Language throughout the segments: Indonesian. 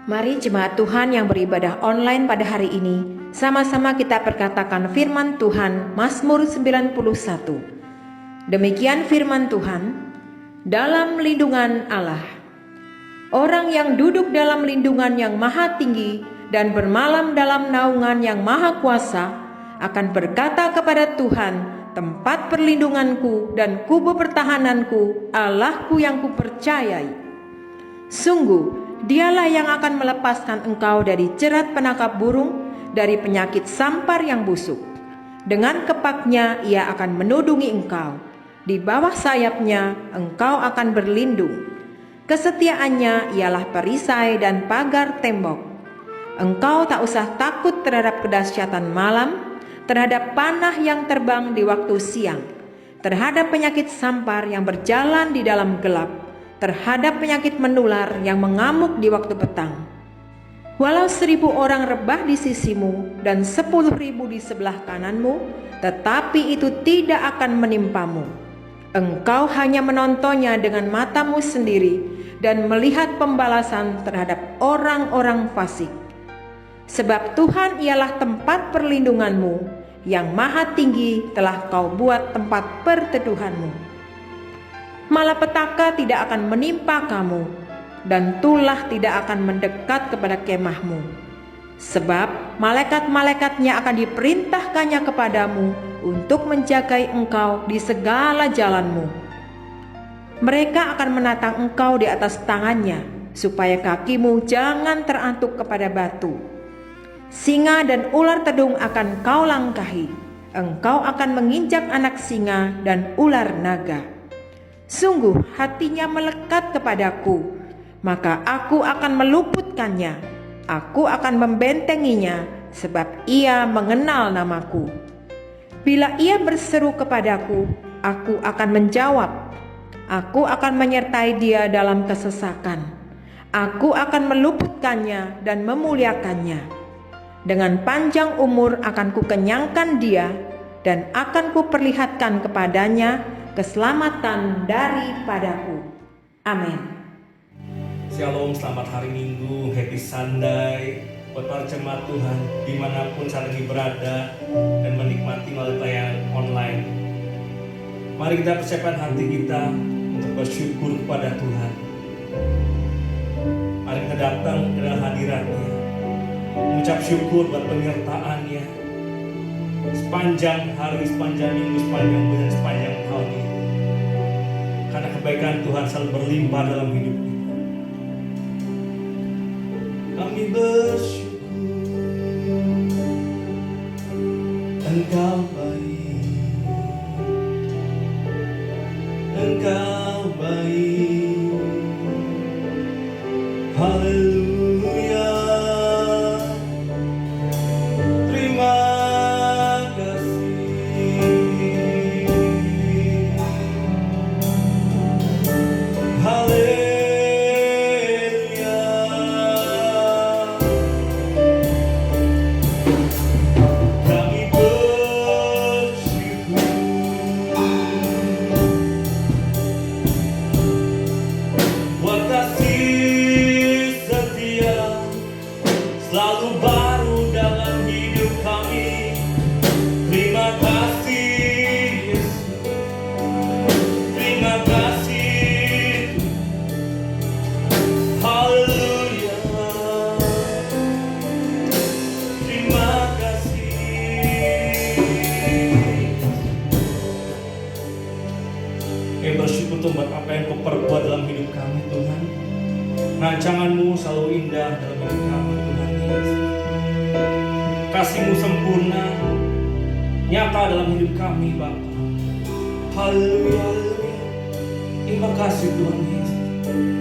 Mari jemaat Tuhan yang beribadah online pada hari ini, sama-sama kita perkatakan firman Tuhan Mazmur 91. Demikian firman Tuhan, dalam lindungan Allah. Orang yang duduk dalam lindungan yang maha tinggi dan bermalam dalam naungan yang maha kuasa akan berkata kepada Tuhan, tempat perlindunganku dan kubu pertahananku, Allahku yang kupercayai. Sungguh, Dialah yang akan melepaskan engkau dari jerat penangkap burung, dari penyakit sampar yang busuk. Dengan kepaknya ia akan menudungi engkau. Di bawah sayapnya engkau akan berlindung. Kesetiaannya ialah perisai dan pagar tembok. Engkau tak usah takut terhadap kedahsyatan malam, terhadap panah yang terbang di waktu siang, terhadap penyakit sampar yang berjalan di dalam gelap, terhadap penyakit menular yang mengamuk di waktu petang. Walau 1.000 orang rebah di sisimu dan 10.000 di sebelah kananmu, tetapi itu tidak akan menimpamu. Engkau hanya menontonnya dengan matamu sendiri dan melihat pembalasan terhadap orang-orang fasik. Sebab Tuhan ialah tempat perlindunganmu, yang maha tinggi telah kau buat tempat perteduhanmu. Malapetaka tidak akan menimpa kamu, dan tulah tidak akan mendekat kepada kemahmu. Sebab malaikat-malaikatnya akan diperintahkannya kepadamu untuk menjagai engkau di segala jalanmu. Mereka akan menatang engkau di atas tangannya, supaya kakimu jangan terantuk kepada batu. Singa dan ular tedung akan kau langkahi. Engkau akan menginjak anak singa dan ular naga. Sungguh hatinya melekat kepadaku, maka aku akan meluputkannya. Aku akan membentenginya, sebab ia mengenal namaku. Bila ia berseru kepadaku, aku akan menjawab. Aku akan menyertai dia dalam kesesakan. Aku akan meluputkannya dan memuliakannya. Dengan panjang umur akan kukenyangkan dia, dan akan kuperlihatkan kepadanya keselamatan daripadaku. Amin. Shalom, selamat hari Minggu, happy Sunday buat para jemaat Tuhan dimanapun saat ini berada dan menikmati melalui tayangan online. Mari kita persiapkan hati kita untuk bersyukur kepada Tuhan. Mari kita datang ke dalam hadirat-Nya, mengucap syukur buat penyertaan-Nya sepanjang hari, sepanjang minggu, sepanjang bulan, sepanjang tahun ini. Karena kebaikan Tuhan selalu berlimpah dalam hidup kita. Kami bersyukur Engkau baik, Engkau baik. Haleluya. Terima selalu baru dalam hidup kami. Terima kasih Yesus, terima kasih. Haleluya. Terima kasih. Kami bersyukur Tuhan buat apa yang Kau perbuat dalam hidup kami Tuhan. Rancangan-Mu selalu indah dalam hidup kami Tuhan Yesus. Kasih-Mu sempurna nyata dalam hidup kami Bapa. Haleluya. Terima kasih Tuhan Yesus.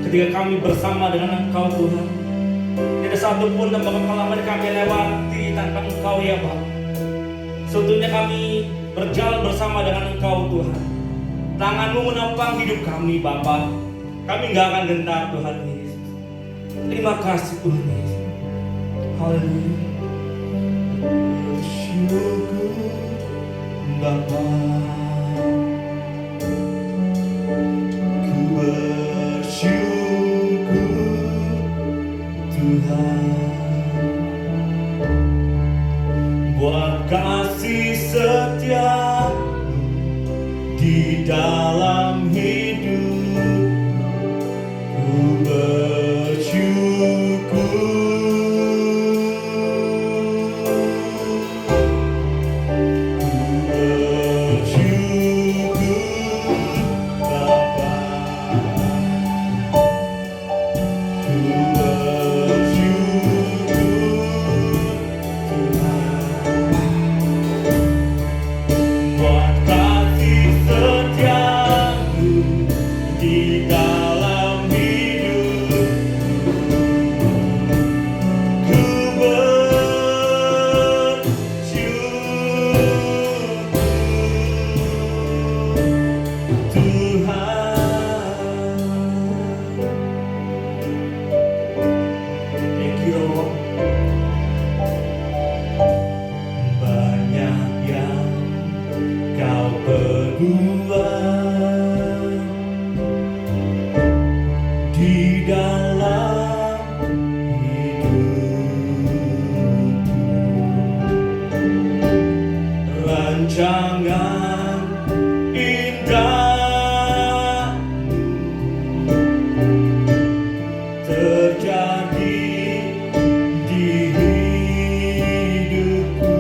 Ketika kami bersama dengan Engkau Tuhan, tidak satu pun tempat pengalaman kami lewati tanpa Engkau ya Bapa. Sebetulnya kami berjalan bersama dengan Engkau Tuhan. Tangan-Mu menopang hidup kami Bapa. Kami gak akan gentar Tuhan Yesus. Terima kasih Tuhan Yesus. Haleluya. Bersyukur Bapa, ku bersyukur Tuhan. dalam hidup ku buat kasih setiamu di dalam hidup ku bersyukur Tuhan. Thank you Lord. Banyak yang kau perbuat di dalam hidupku, rancangan indah terjadi di hidupku.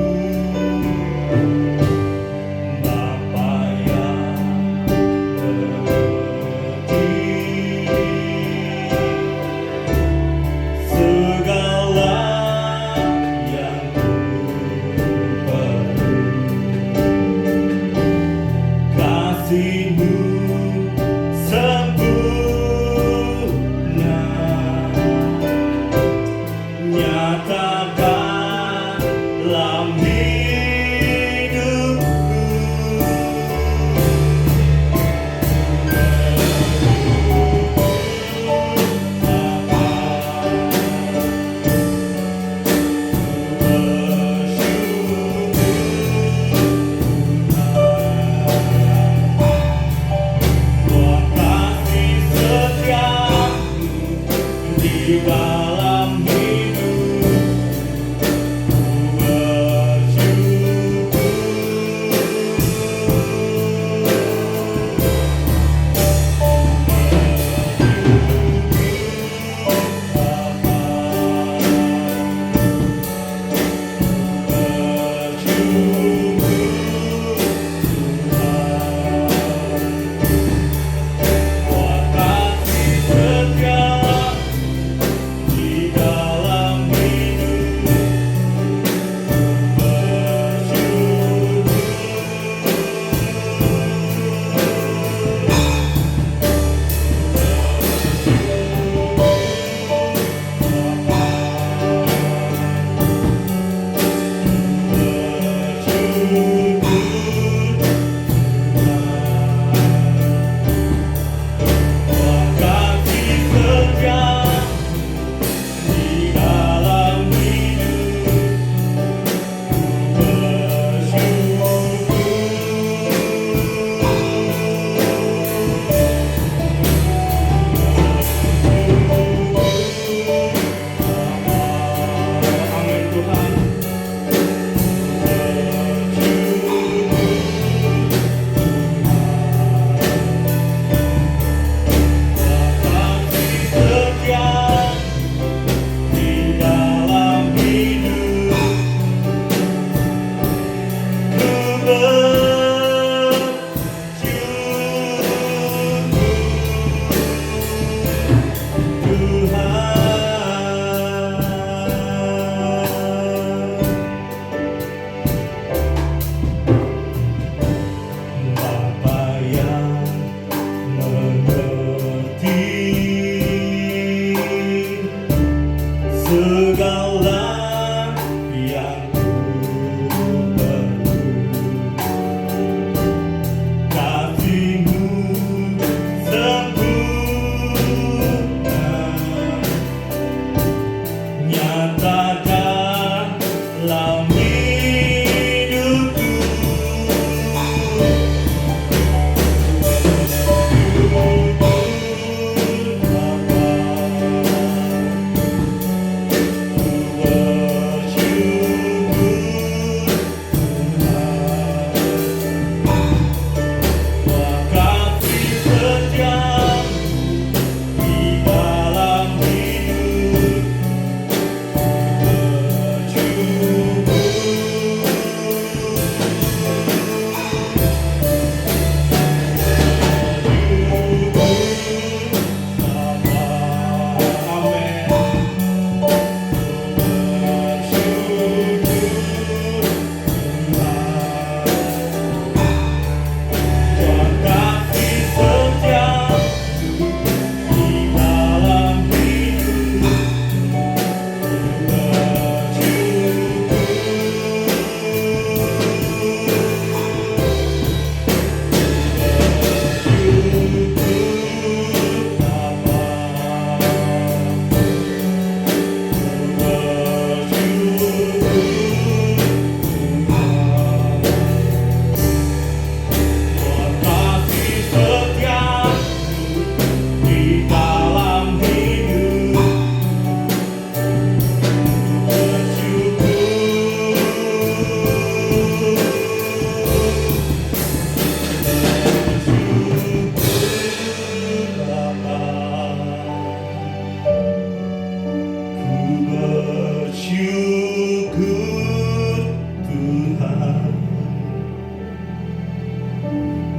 Bapa yang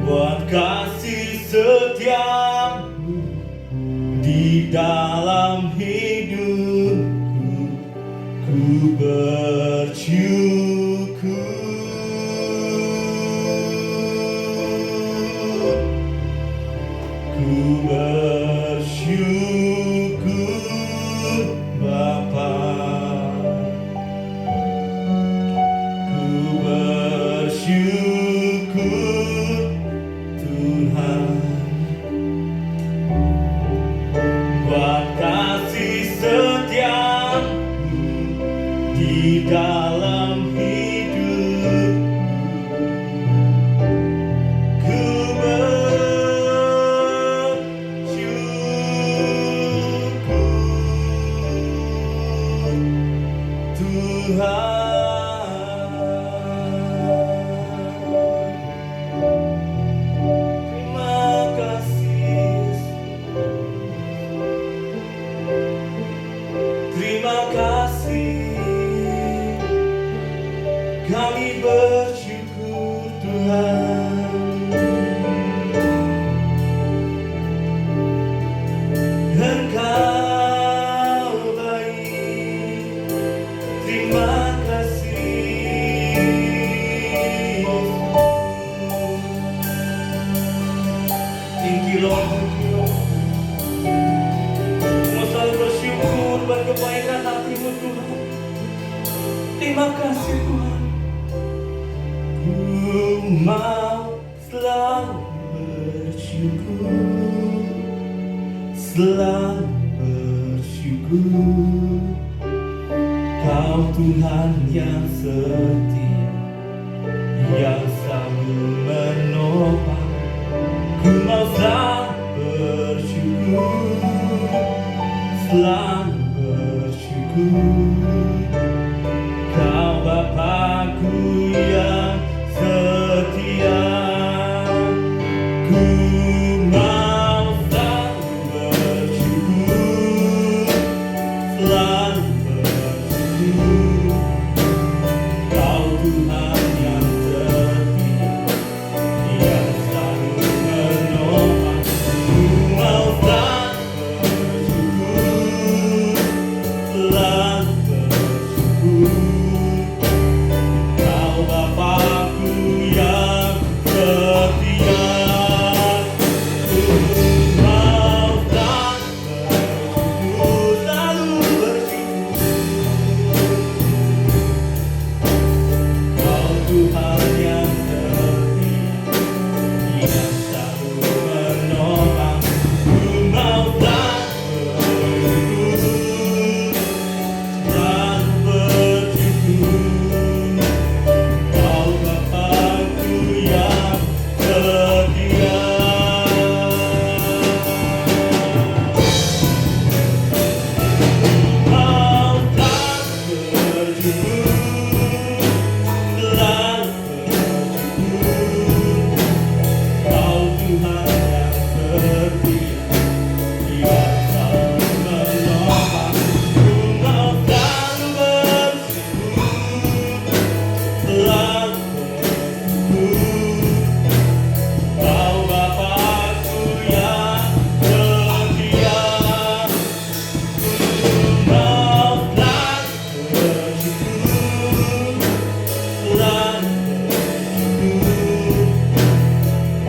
buat kasih setiamu di dalam hidupku. Ku bersyukur. Ku bersyukur Bapa. Ku bersyukur Tuhan buat kasih setiamu di dalam hidup. Ku bersyukur Tuhan. Terima kasih, kami bersyukur Tuhan. Engkau baik, terima kasih. Thank you Lord, thank you Lord. Mau selalu bersyukur buat kebaikan hatimu Tuhan. Terima kasih Tuhan. Ku mau selalu bersyukur, selalu bersyukur. Kau Tuhan yang setia, yang selalu menopang. Ku mau selalu bersyukur, selalu bersyukur. Kau Bapakku yang setia. Ku mau selalu bersyukur, selalu bersyukur. Kau Tuhan yang setia, yang selalu menopang. Ku mau selalu bersyukur, selalu bersyukur. Kau Bapakku yang setia. Ku mau selalu bersyukur. Kau Tuhan yang setia, yang selalu menopang. Ku mau selalu bersyukur. Kau Bapakku yang setia. Mau selalu bersyukur, selalu bersyukur. Kau Tuhan yang setia, yang selalu menopang. Ku mau selalu bersyukur, selalu bersyukur. Kau Bapakku yang setia. Ku mau selalu bersyukur, selalu bersyukur.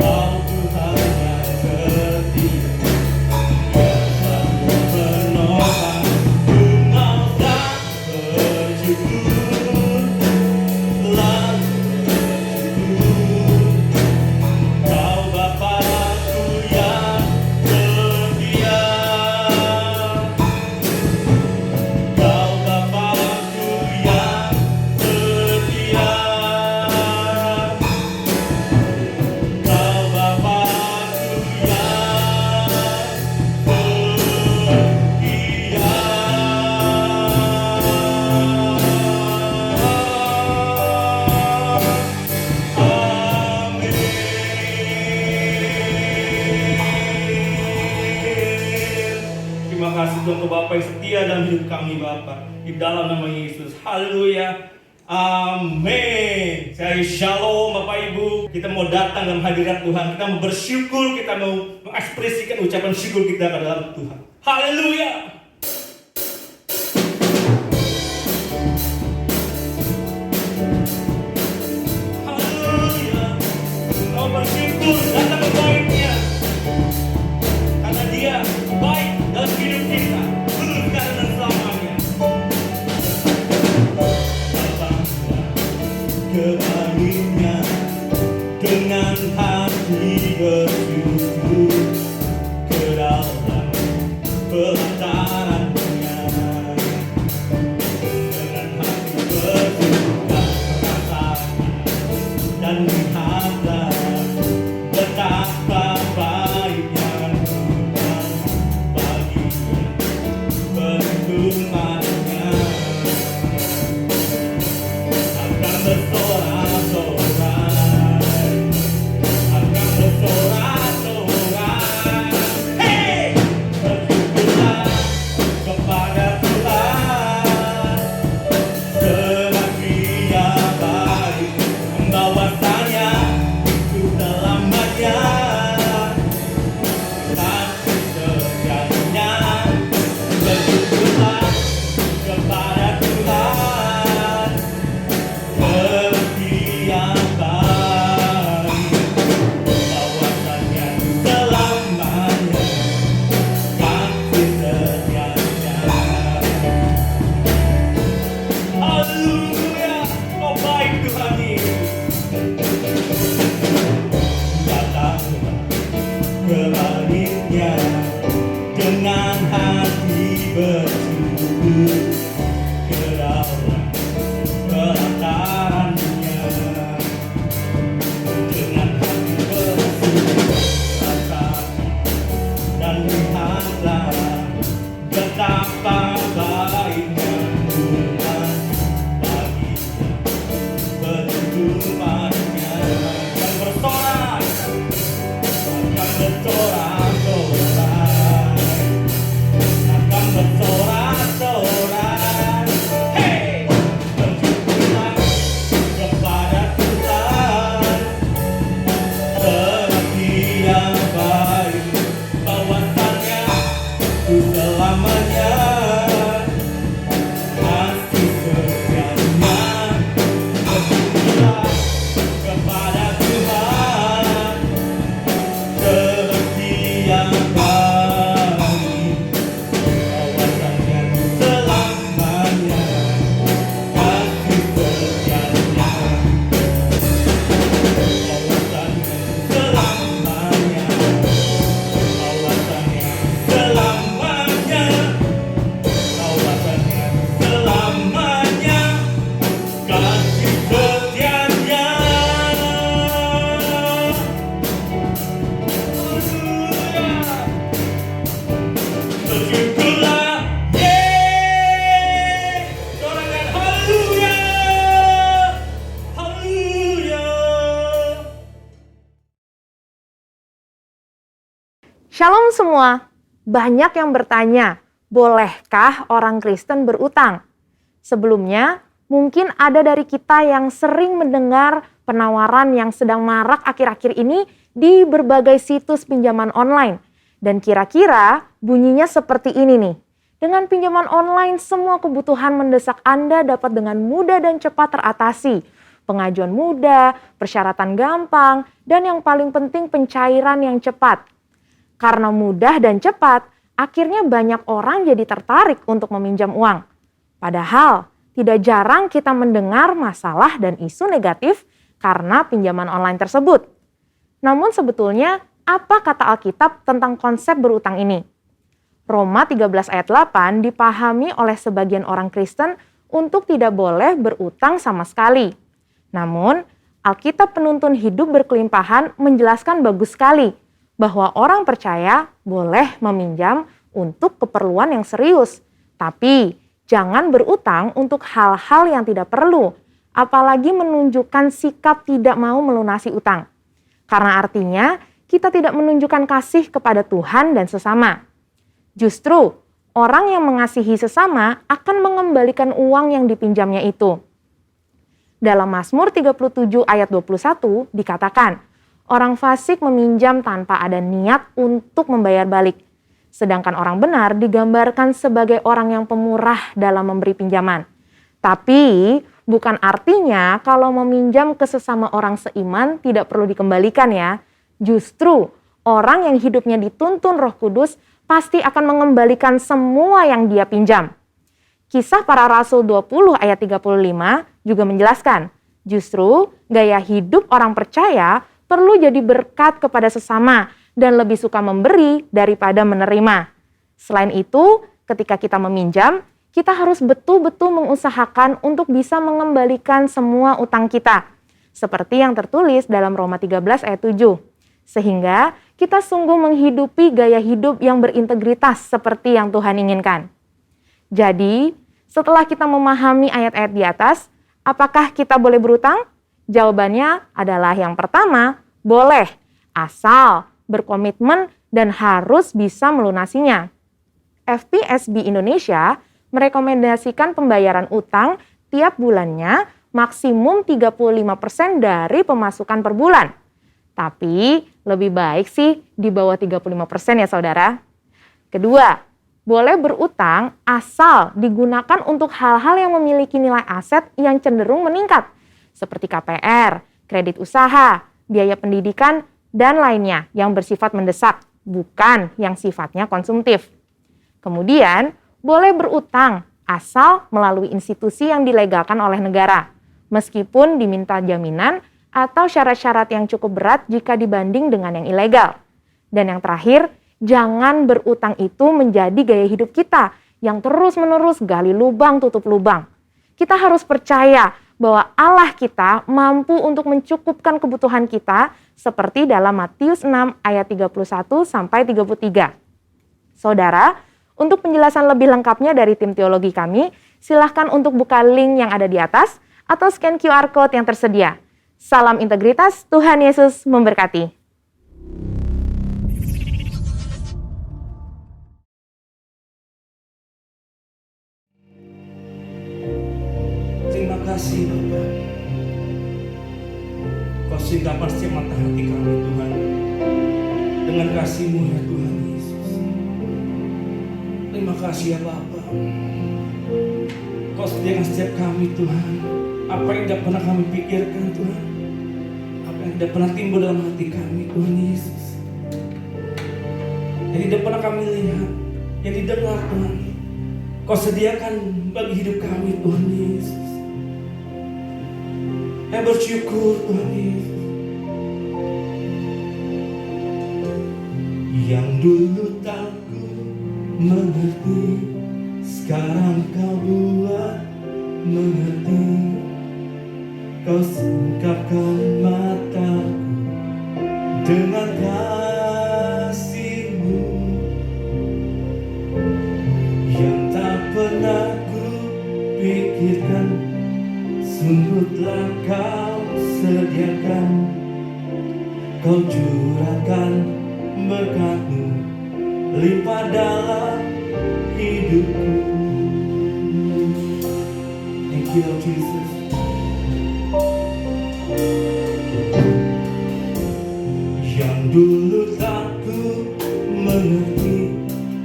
Kau Tuhan yang setia, yang selalu menopang. Ku mau selalu bersyukur, selalu bersyukur. Kau Bapakku yang setia. Kau Bapakku yang setia. Kau Bapakku Terima kasih Tuhan, Bapak yang setia dalam hidup kami Bapak. Di dalam nama Yesus, haleluya. Amin. Saya shalom Bapak Ibu. Kita mau datang dalam hadirat Tuhan. Kita mau bersyukur, kita mau mengekspresikan ucapan syukur kita ke dalam Tuhan. Haleluya. Haleluya. Mau bersyukur datang ke baiknya. Karena Dia baik dalam hidup kita. Dulu, sekarang dan selamanya. Kebaliknya dengan hati bersyukur ke dalam pelataran-Nya, dengan hati bersuka rasanya dan lihatlah betapa baiknya Tuhan baginya perlindungannya. Akan bersorak-sorai, akan bersorak-sorai. Hey, bersyukurlah kepada Tuhan, sebab Dia baik, bahwasanya itu selamanya kasih setianya. Bersyukurlah kepada Tuhan, Dia baik, bahwasanya selamanya kasih setianya. Haleluya, oh baik Tuhan Yesus. Datanglah kebaliknya dengan hati bersyukur ke dalam pelataran-Nya, dengan hati bersyukur rasanya dan lihatlah betapa baiknya Tuhan baginya perlindungannya. Akan bersorak, akan bersorak-sorai, akan bersorak-sorai. Hey, bersyukurlah kepada Tuhan, sebab Dia baik, bahwasanya itu selamanya kasih setianya. Bersyukurlah kepada Tuhan, sebab Dia baik, bahwasanya selamanya kasih setianya. Bahwasanya selamanya, bahwasanya selamanya, bahwasanya selamanya kasih setianya. Bersyukurlah, yeay, sorangan haleluya, haleluya. Shalom semua. Banyak yang bertanya, bolehkah orang Kristen berutang? Sebelumnya, mungkin ada dari kita yang sering mendengar penawaran yang sedang marak akhir-akhir ini di berbagai situs pinjaman online. Dan kira-kira bunyinya seperti ini nih. Dengan pinjaman online, semua kebutuhan mendesak Anda dapat dengan mudah dan cepat teratasi. Pengajuan mudah, persyaratan gampang, dan yang paling penting pencairan yang cepat. Karena mudah dan cepat, akhirnya banyak orang jadi tertarik untuk meminjam uang. Padahal, tidak jarang kita mendengar masalah dan isu negatif karena pinjaman online tersebut. Namun sebetulnya, apa kata Alkitab tentang konsep berutang ini? Roma 13 ayat 8 dipahami oleh sebagian orang Kristen untuk tidak boleh berutang sama sekali. Namun, Alkitab penuntun hidup berkelimpahan menjelaskan bagus sekali bahwa orang percaya boleh meminjam untuk keperluan yang serius. Tapi, jangan berutang untuk hal-hal yang tidak perlu, apalagi menunjukkan sikap tidak mau melunasi utang. Karena artinya, kita tidak menunjukkan kasih kepada Tuhan dan sesama. Justru, orang yang mengasihi sesama akan mengembalikan uang yang dipinjamnya itu. Dalam Mazmur 37 ayat 21 dikatakan, orang fasik meminjam tanpa ada niat untuk membayar balik. Sedangkan orang benar digambarkan sebagai orang yang pemurah dalam memberi pinjaman. Tapi bukan artinya kalau meminjam ke sesama orang seiman tidak perlu dikembalikan ya. Justru orang yang hidupnya dituntun Roh Kudus pasti akan mengembalikan semua yang dia pinjam. Kisah Para Rasul 20 ayat 35 juga menjelaskan, justru gaya hidup orang percaya perlu jadi berkat kepada sesama dan lebih suka memberi daripada menerima. Selain itu, ketika kita meminjam, kita harus betul-betul mengusahakan untuk bisa mengembalikan semua utang kita. Seperti yang tertulis dalam Roma 13 ayat 7. Sehingga kita sungguh menghidupi gaya hidup yang berintegritas seperti yang Tuhan inginkan. Jadi, setelah kita memahami ayat-ayat di atas, apakah kita boleh berutang? Jawabannya adalah yang pertama, boleh, asal berkomitmen dan harus bisa melunasinya. FPSB Indonesia merekomendasikan pembayaran utang tiap bulannya maksimum 35% dari pemasukan per bulan. Tapi lebih baik sih di bawah 35% ya saudara. Kedua, boleh berutang asal digunakan untuk hal-hal yang memiliki nilai aset yang cenderung meningkat. Seperti KPR, kredit usaha, biaya pendidikan, dan lainnya yang bersifat mendesak, bukan yang sifatnya konsumtif. Kemudian, boleh berutang asal melalui institusi yang dilegalkan oleh negara, meskipun diminta jaminan atau syarat-syarat yang cukup berat jika dibanding dengan yang ilegal. Dan yang terakhir, jangan berutang itu menjadi gaya hidup kita yang terus-menerus gali lubang tutup lubang. Kita harus percaya bahwa Allah kita mampu untuk mencukupkan kebutuhan kita seperti dalam Matius 6 ayat 31 sampai 33. Saudara, untuk penjelasan lebih lengkapnya dari tim teologi kami, silahkan untuk buka link yang ada di atas atau scan QR Code yang tersedia. Salam integritas, Tuhan Yesus memberkati. Terima kasih Bapak. Kau singkapkan setiap mata hati kami Tuhan dengan kasih-Mu ya Tuhan Yesus. Terima kasih ya Bapak. Kau sediakan setiap kami Tuhan apa yang tidak pernah kami pikirkan Tuhan, apa yang tidak pernah timbul dalam hati kami Tuhan Yesus, yang tidak pernah kami lihat, yang didengar Tuhan, Kau sediakan bagi hidup kami Tuhan Yesus. Saya bersyukur Tuhan Yesus. Yang dulu tak ku mengerti, sekarang Kau buat mengerti. Kau singkapkan mataku dengan kasih-Mu yang tak pernah ku pikirkan. Sungguh telah Kau sediakan, Kau curahkan berkat-Mu limpah dalam hidupku. Thank you Lord Jesus. Yang dulu tak ku mengerti,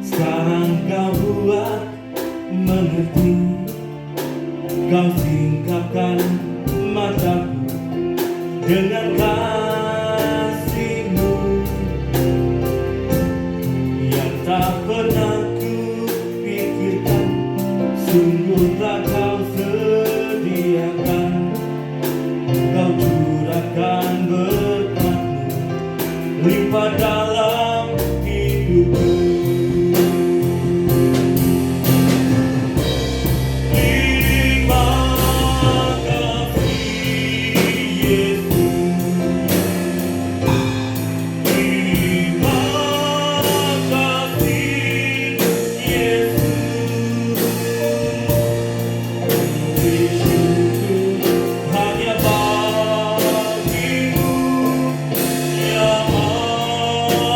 sekarang Kau buat mengerti. Kau singkapkan mataku dengan kasih-Mu yang tak pernah ku pikirkan. Sungguhlah Kau sediakan, Kau curahkan berkat-Mu limpah dalam hidupku. Hanya bagimu, ya Allah.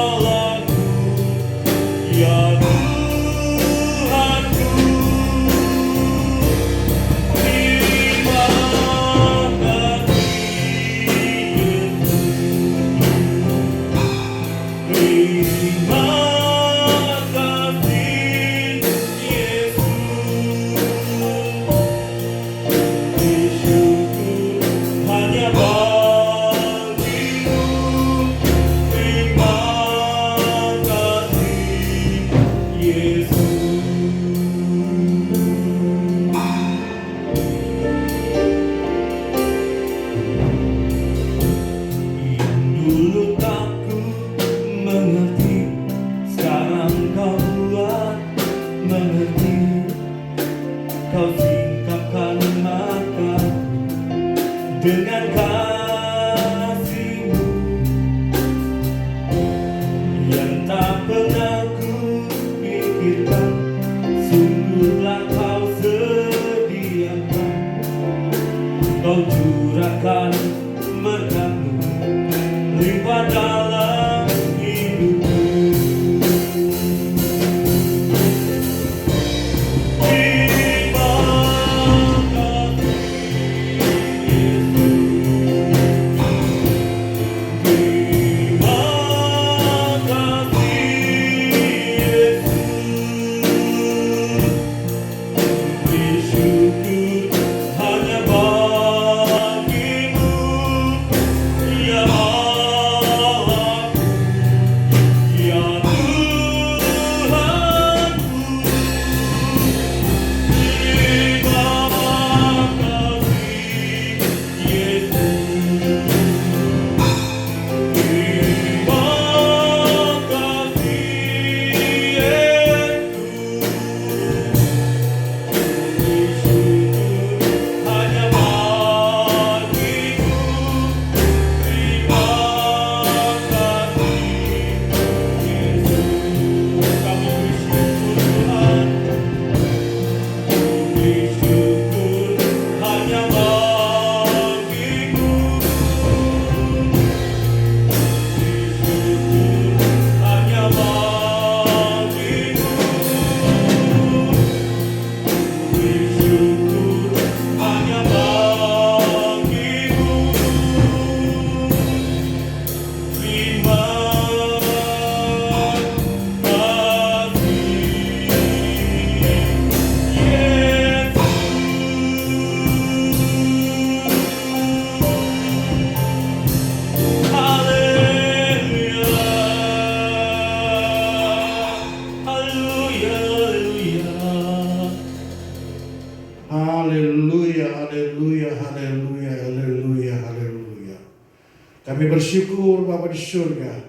bersyukur Bapa di surga,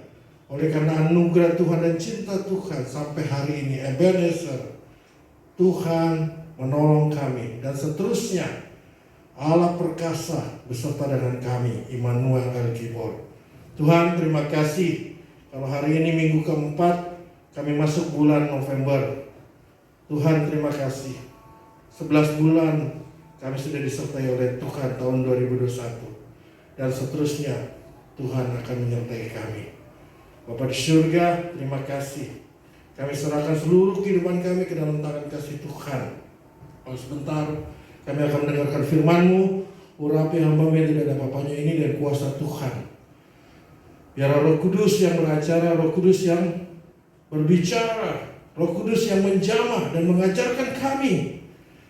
oleh karena anugerah Tuhan dan cinta Tuhan sampai hari ini Ebenezer, Tuhan menolong kami, dan seterusnya Allah perkasa beserta dengan kami, Immanuel El Gibor. Tuhan, terima kasih kalau hari ini minggu keempat kami masuk bulan November. Tuhan, terima kasih 11 bulan kami sudah disertai oleh Tuhan tahun 2021, dan seterusnya Tuhan akan menyertai kami. Bapa di surga, terima kasih. Kami serahkan seluruh kehidupan kami ke dalam tangan kasih Tuhan. Kalau sebentar kami akan mendengarkan firman-Mu, urapi hamba-Mu yang tidak ada apa-apanya ini dan kuasa Tuhan. Biar Roh Kudus yang beracara, Roh Kudus yang berbicara, Roh Kudus yang menjamah dan mengajarkan kami,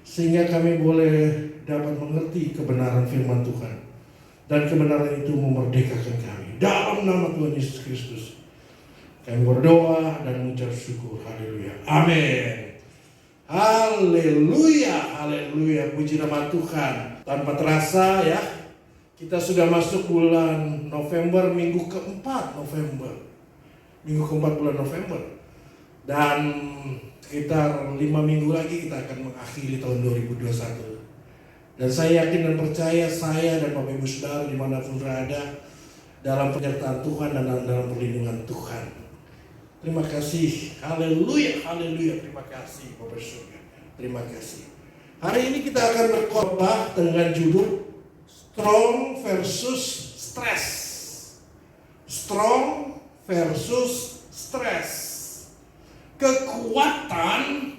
sehingga kami boleh dapat mengerti kebenaran firman Tuhan. Dan kebenaran itu memerdekakan kami. Dalam nama Tuhan Yesus Kristus kami berdoa dan mengucap syukur. Haleluya. Amin. Haleluya. Haleluya. Puji nama Tuhan. Tanpa terasa ya, kita sudah masuk bulan November, minggu keempat November. Minggu keempat bulan November. Dan sekitar 5 minggu lagi kita akan mengakhiri tahun 2021. Dan saya yakin dan percaya saya dan Bapak Ibu Saudara dimanapun berada dalam penyertaan Tuhan dan dalam perlindungan Tuhan. Terima kasih. Haleluya. Haleluya. Terima kasih Bapak Surga. Terima kasih. Hari ini kita akan berkhotbah dengan judul Strong versus Stress. Strong versus Stress. Kekuatan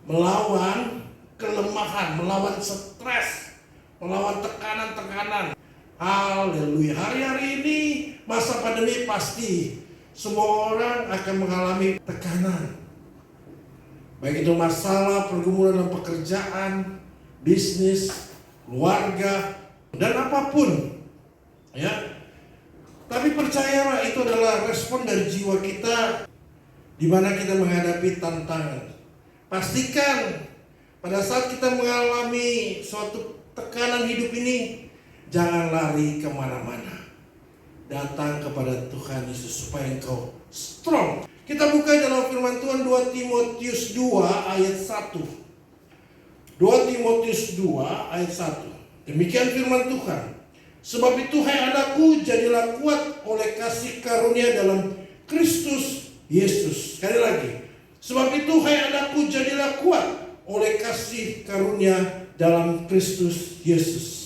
melawan kelemahan, melawan stres, melawan tekanan-tekanan. Haleluya. Hari-hari ini masa pandemi pasti semua orang akan mengalami tekanan. Baik itu masalah pergumulan dalam pekerjaan, bisnis, keluarga, dan apapun. Ya. Tapi percayalah itu adalah respon dari jiwa kita di mana kita menghadapi tantangan. Pastikan pada saat kita mengalami suatu tekanan hidup ini, jangan lari kemana-mana. Datang kepada Tuhan Yesus supaya engkau strong. Kita buka dalam firman Tuhan 2 Timotius 2 ayat 1. 2 Timotius 2 ayat 1. Demikian firman Tuhan. Sebab itu hai anakku, jadilah kuat oleh kasih karunia dalam Kristus Yesus. Sekali lagi. Sebab itu hai anakku, jadilah kuat oleh kasih karunia dalam Kristus Yesus.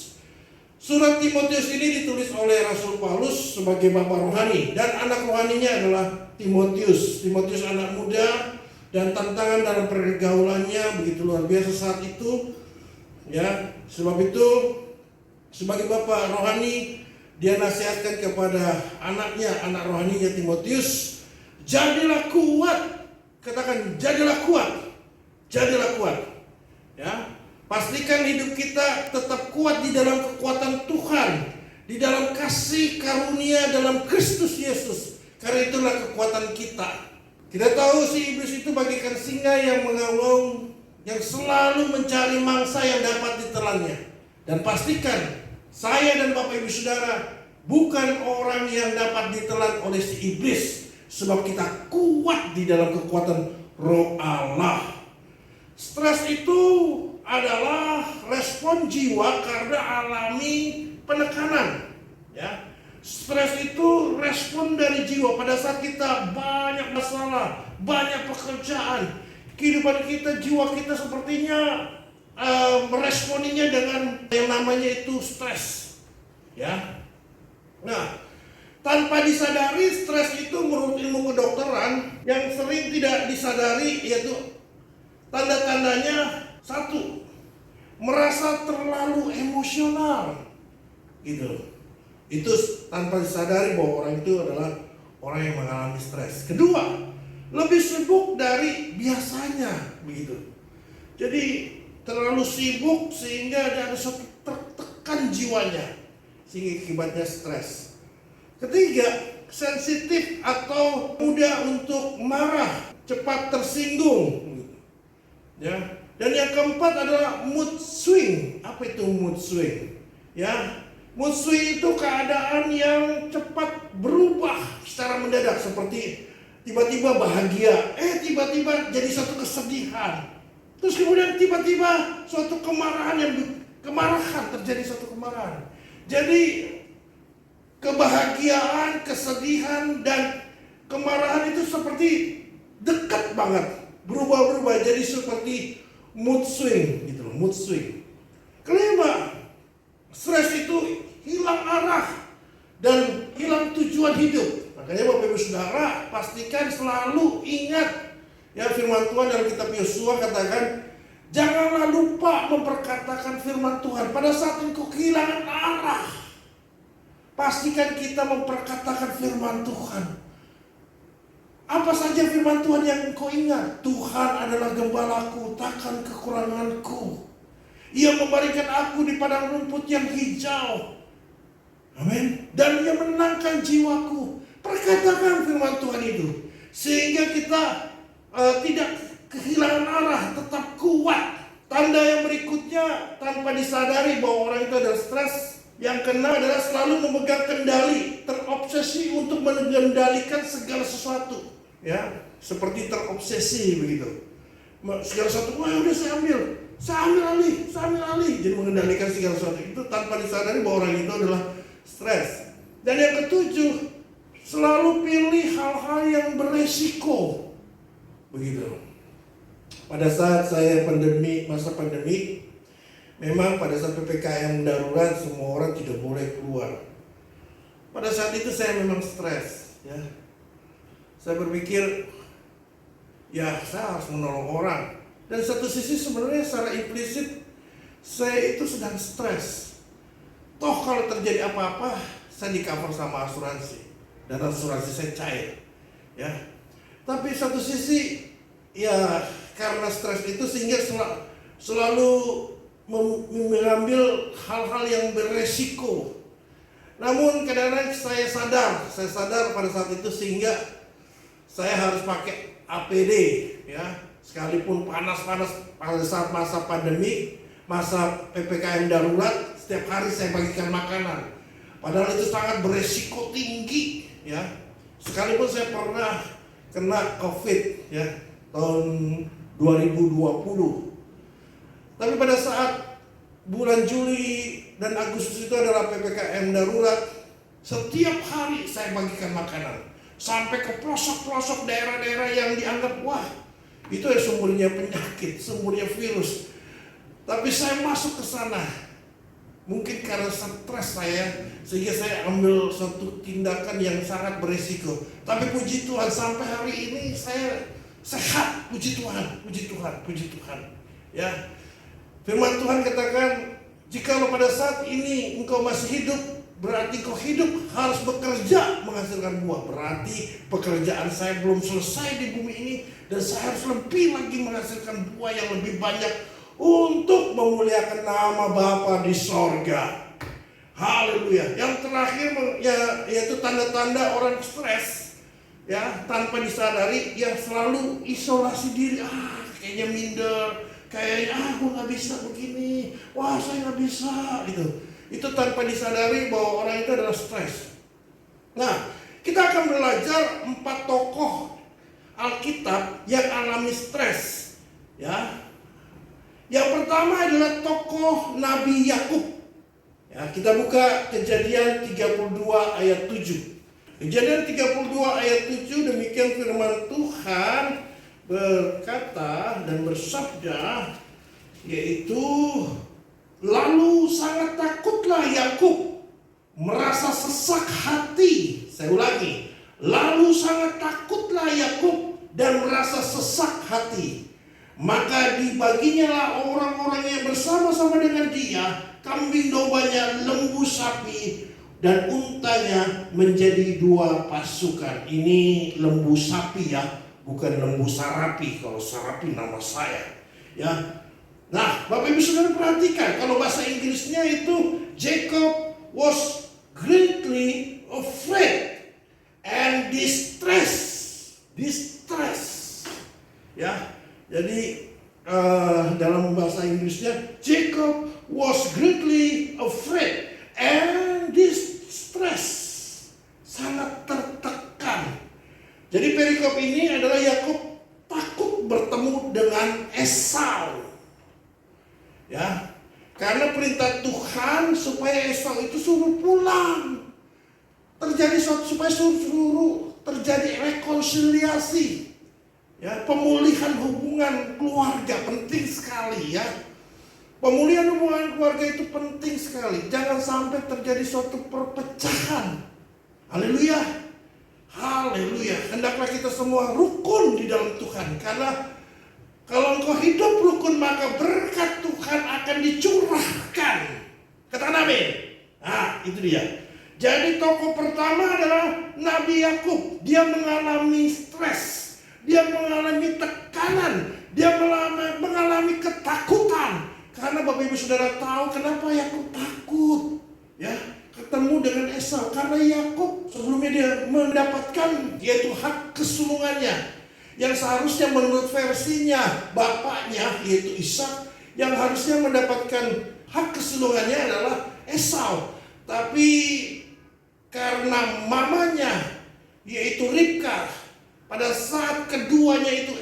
Surat Timotius ini ditulis oleh Rasul Paulus sebagai bapak rohani, dan anak rohaninya adalah Timotius. Timotius anak muda, dan tantangan dalam pergaulannya begitu luar biasa saat itu. Ya, sebab itu sebagai bapak rohani dia nasihatkan kepada anaknya, anak rohaninya Timotius, jadilah kuat. Katakan jadilah kuat. Jadilah kuat. Ya. Pastikan hidup kita tetap kuat di dalam kekuatan Tuhan, di dalam kasih karunia dalam Kristus Yesus. Karena itulah kekuatan kita. Kita tahu si iblis itu bagaikan singa yang mengaum, yang selalu mencari mangsa yang dapat ditelannya. Dan pastikan saya dan Bapak Ibu Saudara bukan orang yang dapat ditelan oleh si iblis, sebab kita kuat di dalam kekuatan Roh Allah. Stres itu adalah respon jiwa karena alami penekanan. Ya, stres itu respon dari jiwa pada saat kita banyak masalah, banyak pekerjaan, kehidupan kita, jiwa kita sepertinya meresponinya dengan yang namanya itu stres. Ya, nah, tanpa disadari stres itu menurut ilmu kedokteran yang sering tidak disadari yaitu tanda-tandanya. Satu, merasa terlalu emosional, gitu. Itu tanpa disadari bahwa orang itu adalah orang yang mengalami stres. Kedua, lebih sibuk dari biasanya, begitu. Jadi terlalu sibuk sehingga ada suatu tertekan jiwanya, sehingga akibatnya stres. Ketiga, sensitif atau mudah untuk marah, cepat tersinggung, ya. Dan yang keempat adalah mood swing. Apa itu mood swing? Ya, Mood swing itu keadaan yang cepat berubah secara mendadak, seperti tiba-tiba bahagia, tiba-tiba jadi satu kesedihan. Terus kemudian tiba-tiba suatu kemarahan, terjadi suatu kemarahan. Jadi kebahagiaan, kesedihan, dan kemarahan itu seperti dekat banget, berubah-berubah jadi seperti mood swing gitu loh, mood swing. Kelima, stres itu hilang arah dan hilang tujuan hidup. Makanya Bapak Ibu Saudara, pastikan selalu ingat ya firman Tuhan dalam kitab Yosua katakan, janganlah lupa memperkatakan firman Tuhan pada saat engkau kehilangan arah. Pastikan kita memperkatakan firman Tuhan. Apa saja firman Tuhan yang engkau ingat? Tuhan adalah gembalaku, takkan kekuranganku. Ia memberikan aku di padang rumput yang hijau. Amin. Dan Ia menenangkan jiwaku. Perkatakan firman Tuhan itu, sehingga kita tidak kehilangan arah, tetap kuat. Tanda yang berikutnya, tanpa disadari bahwa orang itu adalah stres, yang kena adalah selalu memegang kendali, terobsesi untuk mengendalikan segala sesuatu. Ya, seperti terobsesi begitu. Segala sesuatu, wah udah saya ambil alih. Jadi mengendalikan segala sesuatu itu tanpa disadari bahwa orang itu adalah stres. Dan yang ketujuh, selalu pilih hal-hal yang beresiko. Begitu. Pada saat saya masa pandemi, memang pada saat PPKM darurat semua orang tidak boleh keluar. Pada saat itu saya memang stres, ya. Saya berpikir, ya saya harus menolong orang. Dan satu sisi sebenarnya secara implisit saya itu sedang stres. Toh kalau terjadi apa-apa, saya di cover sama asuransi, dan asuransi saya cair, ya. Tapi satu sisi, ya karena stres itu sehingga selalu mengambil hal-hal yang beresiko. Namun kadang-kadang saya sadar pada saat itu sehingga saya harus pakai APD, ya. Sekalipun panas-panas pada saat masa pandemi, masa PPKM darurat, setiap hari saya bagikan makanan. Padahal itu sangat beresiko tinggi, ya. Sekalipun saya pernah kena COVID, ya, tahun 2020. Tapi pada saat bulan Juli dan Agustus itu adalah PPKM darurat, setiap hari saya bagikan makanan. Sampai ke pelosok-pelosok daerah-daerah yang dianggap, wah, itu ya sumbernya penyakit, sumbernya virus. Tapi saya masuk ke sana. Mungkin karena stres saya, sehingga saya ambil suatu tindakan yang sangat beresiko. Tapi puji Tuhan, sampai hari ini saya sehat. Puji Tuhan. Ya, firman Tuhan katakan, jikalau pada saat ini engkau masih hidup, berarti kau hidup harus bekerja menghasilkan buah. Berarti pekerjaan saya belum selesai di bumi ini, dan saya harus lebih lagi menghasilkan buah yang lebih banyak untuk memuliakan nama Bapa di sorga. Haleluya. Yang terakhir yaitu tanda-tanda orang stres, ya, tanpa disadari, yang selalu isolasi diri. Kayaknya minder, kayaknya gue nggak bisa begini, wah saya nggak bisa gitu. Itu tanpa disadari bahwa orang itu adalah stres. Nah, kita akan belajar 4 tokoh Alkitab yang alami stres, ya. Yang pertama adalah tokoh Nabi Yakub. Ya, kita buka Kejadian 32 ayat 7. Kejadian 32 ayat 7, demikian firman Tuhan berkata dan bersabda, yaitu, lalu sangat takutlah Yakub, merasa sesak hati. Saya ulangi, lalu sangat takutlah Yakub dan merasa sesak hati. Maka dibaginya lah orang-orang yang bersama-sama dengan dia, kambing dombanya, lembu sapi, dan untanya menjadi 2 pasukan. Ini lembu sapi, ya, bukan lembu sarapi. Kalau sarapi nama saya, ya. Nah, Bapak Ibu Saudara perhatikan, kalau bahasa Inggrisnya itu Jacob was greatly afraid and distressed. Ya. Jadi dalam bahasa Inggrisnya Jacob was greatly afraid and Jadi perikop ini adalah Yakub takut bertemu dengan Esau. Ya, karena perintah Tuhan supaya Esau itu suruh pulang. Terjadi supaya suruh terjadi rekonsiliasi. Ya, pemulihan hubungan keluarga penting sekali ya. Pemulihan hubungan keluarga itu penting sekali. Jangan sampai terjadi suatu perpecahan. Haleluya. Haleluya. Hendaklah kita semua rukun di dalam Tuhan. Karena kalau engkau hidup rukun, maka berkat Tuhan akan dicurahkan. Katakan amin. Nah, itu dia. Jadi tokoh pertama adalah Nabi Yakub. Dia mengalami stres. Dia mengalami tekanan. Dia mengalami ketakutan. Karena Bapak Ibu Saudara tahu kenapa Yakub takut. Ya, ketemu dengan Esau. Karena Yakub sebelumnya dia mendapatkan yaitu hak kesulungannya. Yang seharusnya menurut versinya bapaknya yaitu Ishak, yang harusnya mendapatkan hak kesulungannya adalah Esau. Tapi karena mamanya yaitu Ribka, pada saat keduanya itu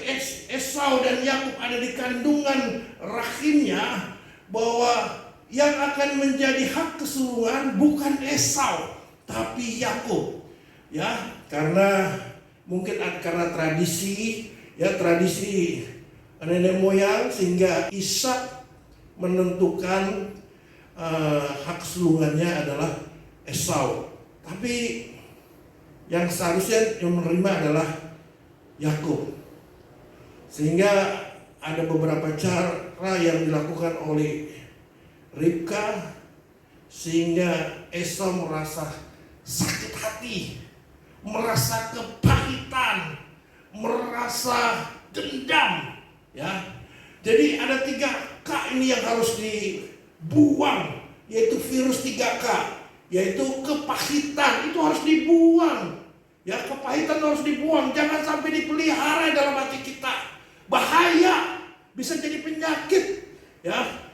Esau dan Yakub ada di kandungan rahimnya, bahwa yang akan menjadi hak kesulungan bukan Esau tapi Yakub. Ya, karena mungkin karena tradisi nenek moyang, sehingga Ishak menentukan hak kesulungannya adalah Esau. Tapi yang seharusnya yang menerima adalah Yakub. Sehingga ada beberapa cara yang dilakukan oleh Ribka sehingga Esau merasa sakit hati, merasa kepahitan, merasa dendam, ya. Jadi ada 3K ini yang harus dibuang, yaitu virus 3K, yaitu kepahitan itu harus dibuang. Ya, kepahitan harus dibuang, jangan sampai dipelihara dalam hati kita. Bahaya, bisa jadi penyakit, ya.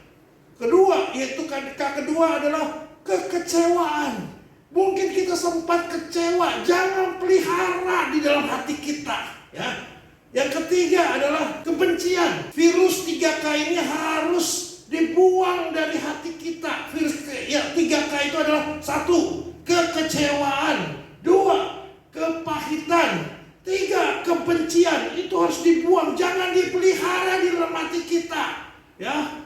Kedua, yaitu K kedua adalah kekecewaan. Mungkin kita sempat kecewa, jangan pelihara di dalam hati kita, ya. Yang ketiga adalah kebencian. Virus 3K ini harus dibuang dari hati kita. Virus 3K itu adalah 1, kekecewaan, 2, kepahitan, 3, kebencian. Itu harus dibuang, jangan dipelihara di dalam hati kita, ya.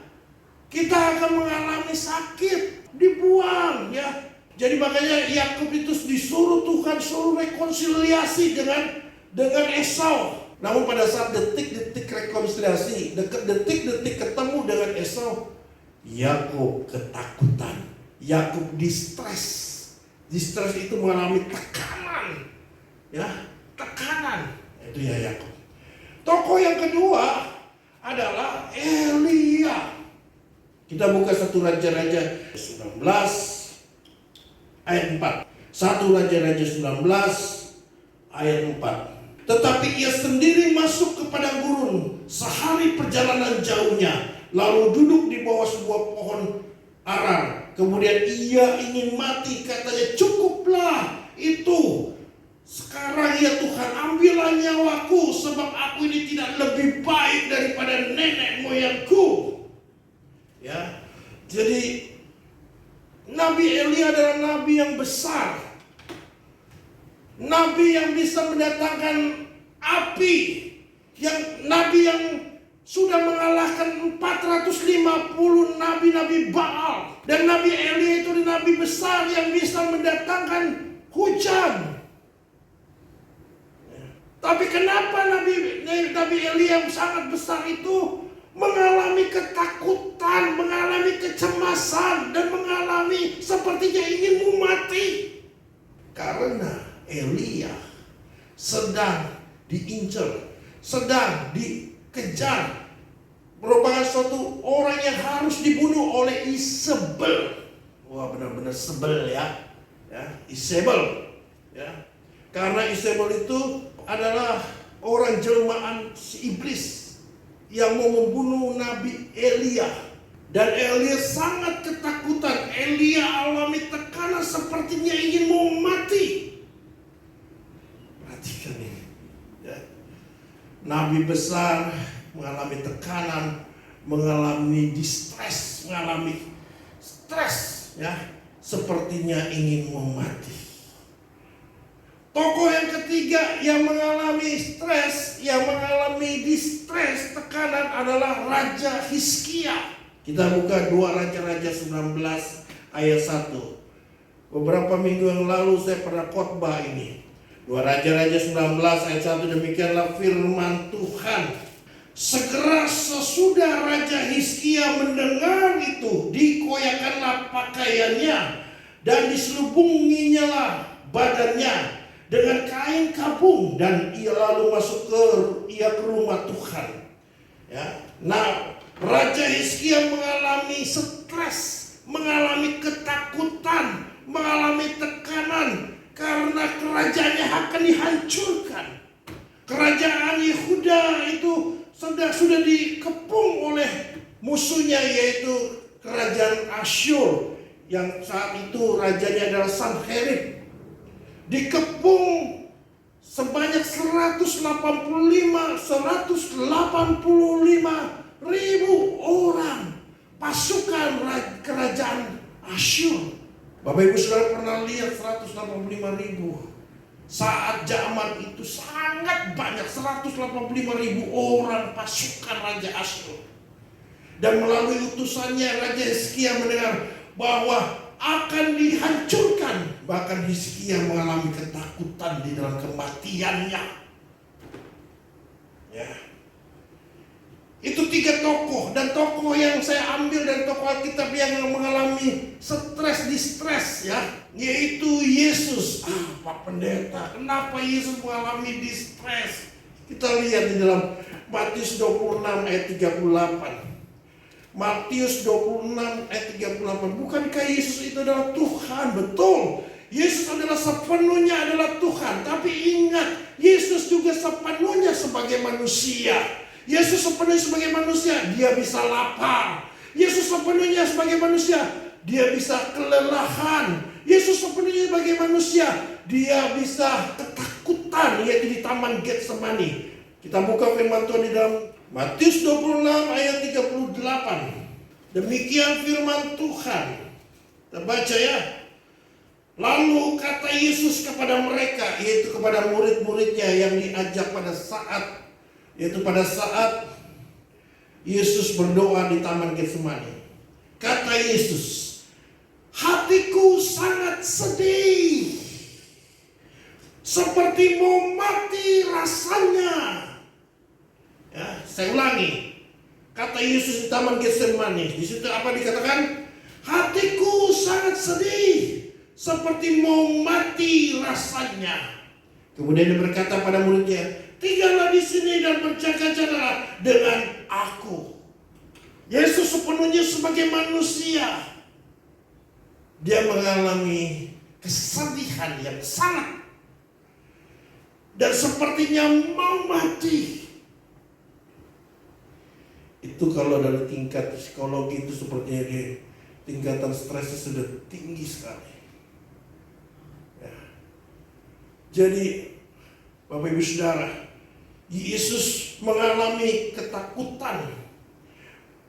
Kita akan mengalami sakit, dibuang, ya. Jadi makanya Yakub itu disuruh Tuhan suruh rekonsiliasi dengan Esau. Namun pada saat detik-detik rekonsiliasi, detik-detik ketemu dengan Esau, Yakub ketakutan, Yakub distres. Distres itu mengalami tekanan, ya, tekanan. Itu ya Yakub. Tokoh yang kedua adalah Elia. Kita buka 1 Raja-Raja 19 ayat 4. 1 Raja-Raja 19 ayat 4. Tetapi ia sendiri masuk ke padang gurun sehari perjalanan jauhnya, lalu duduk di bawah sebuah pohon ara. Kemudian ia ingin mati, katanya, cukuplah itu. Sekarang ya Tuhan, ambillah nyawaku, sebab aku ini tidak lebih baik daripada nenek moyangku. Ya, jadi Nabi Elia adalah nabi yang besar, nabi yang bisa mendatangkan api, nabi yang sudah mengalahkan 450 nabi-nabi Baal. Dan Nabi Elia itu nabi besar yang bisa mendatangkan hujan. Tapi kenapa Nabi Elia yang sangat besar itu mengalami ketakutan, mengalami kecemasan, dan mengalami sepertinya ingin mati? Karena Elia sedang diincar, sedang dikejar, merupakan suatu orang yang harus dibunuh oleh Isabel. Wah, benar-benar sebel ya, Isabel, ya. Karena Isabel itu adalah orang jelmaan si iblis yang mau membunuh Nabi Elia. Dan Elia sangat ketakutan. Elia alami tekanan sepertinya ingin mau mati. Perhatikan ini. nabi besar mengalami tekanan, mengalami distress, mengalami stres, ya, sepertinya ingin mau mati. Tokoh yang ketiga yang mengalami stres, yang mengalami distress, tekanan adalah Raja Hizkia. Kita buka 2 Raja-Raja 19 ayat 1. Beberapa minggu yang lalu saya pernah khotbah ini. 2 Raja-Raja 19 ayat 1, demikianlah firman Tuhan. Segera sesudah Raja Hizkia mendengar itu, dikoyakkanlah pakaiannya dan diselubunginya lah badannya dengan kain kapung, dan ia lalu masuk ke rumah Tuhan. Ya. Nah, Raja Hizkia mengalami stres, mengalami ketakutan, mengalami tekanan karena kerajaannya akan dihancurkan. Kerajaan Yehuda itu sudah dikepung oleh musuhnya, yaitu kerajaan Asyur, yang saat itu rajanya adalah Sanherib. Dikepung sebanyak 185.000 orang pasukan kerajaan Asyur. Bapak Ibu Saudara pernah lihat 185.000? Saat zaman itu sangat banyak, 185.000 orang pasukan Raja Asyur. Dan melalui utusannya Raja Hizkia mendengar bahwa akan dihancurkan. Bahkan Hizkia mengalami ketakutan di dalam kematiannya. Ya. Itu 3 tokoh, dan tokoh yang saya ambil dari tokoh Alkitab yang mengalami distress, ya, yaitu Yesus. Pak Pendeta, kenapa Yesus mengalami distress? Kita lihat di dalam Matius 26 ayat 38. Matius 26 ayat 38. Bukankah Yesus itu adalah Tuhan? Betul. Yesus adalah sepenuhnya adalah Tuhan. Tapi ingat, Yesus juga sepenuhnya sebagai manusia. Yesus sepenuhnya sebagai manusia, dia bisa lapar. Yesus sepenuhnya sebagai manusia, dia bisa kelelahan. Yesus sepenuhnya sebagai manusia, dia bisa ketakutan, yaitu di Taman Getsemani. Kita buka firman Tuhan di dalam Matius 26 ayat 38. Demikian firman Tuhan. Kita baca ya. Lalu kata Yesus kepada mereka, yaitu kepada murid-muridnya yang diajak pada saat Yesus berdoa di Taman Getsemani. Kata Yesus, hatiku sangat sedih, seperti mau mati rasanya. Ya, saya ulangi. Kata Yesus di Taman Getsemani. Di situ apa dikatakan? Hatiku sangat sedih, seperti mau mati rasanya. Kemudian dia berkata pada muridnya, tinggallah di sini dan berjaga-jagalah dengan aku. Yesus sepenuhnya sebagai manusia, dia mengalami kesedihan yang sangat, dan sepertinya mau mati. Itu kalau dari tingkat psikologi itu sepertinya tingkatan stresnya sudah tinggi sekali. Ya. Jadi Bapak Ibu Saudara, Yesus mengalami ketakutan.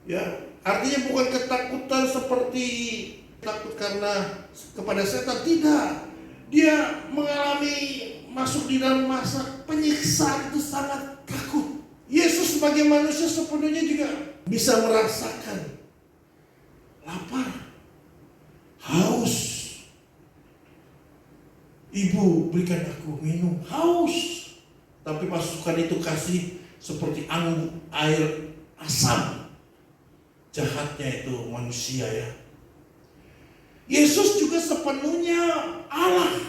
Ya, artinya bukan ketakutan seperti takut karena kepada setan, tidak. Dia mengalami masuk di dalam masa penyiksaan, itu sangat takut. Yesus sebagai manusia sepenuhnya juga bisa merasakan lapar, haus. Ibu, berikan aku minum, haus. Tapi pasukan itu kasih seperti air asam. Jahatnya itu manusia, ya. Yesus juga sepenuhnya Allah.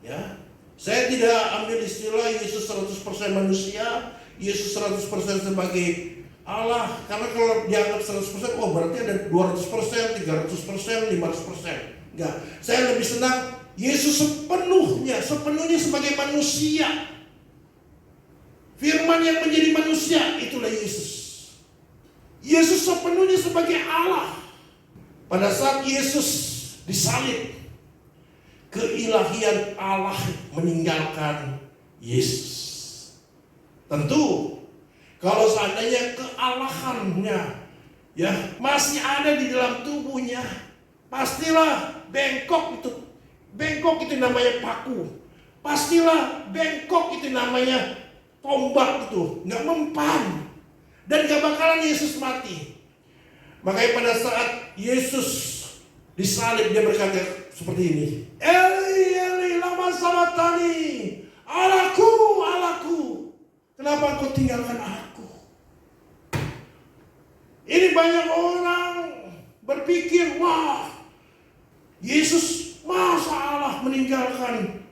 Ya. Saya tidak ambil istilah Yesus 100% manusia, Yesus 100% sebagai Allah. Karena kalau dianggap 100%, oh berarti ada 200%, 300%, 500%. Enggak, saya lebih senang Yesus sepenuhnya sebagai manusia. Firman yang menjadi manusia, itulah Yesus. Yesus sepenuhnya sebagai Allah. Pada saat Yesus disalib, keilahian Allah meninggalkan Yesus. Tentu kalau seandainya kealahannya ya masih ada di dalam tubuhnya, pastilah bengkok itu namanya paku. Pastilah bengkok itu namanya tombak, itu nggak mempan dan gak bakalan Yesus mati. Makanya pada saat Yesus disalib dia berkata seperti ini, Eli Eli lama sabachthani, Allahku Allahku, kenapa engkau tinggalkan aku? Ini banyak orang berpikir, wah, Yesus masa Allah meninggalkan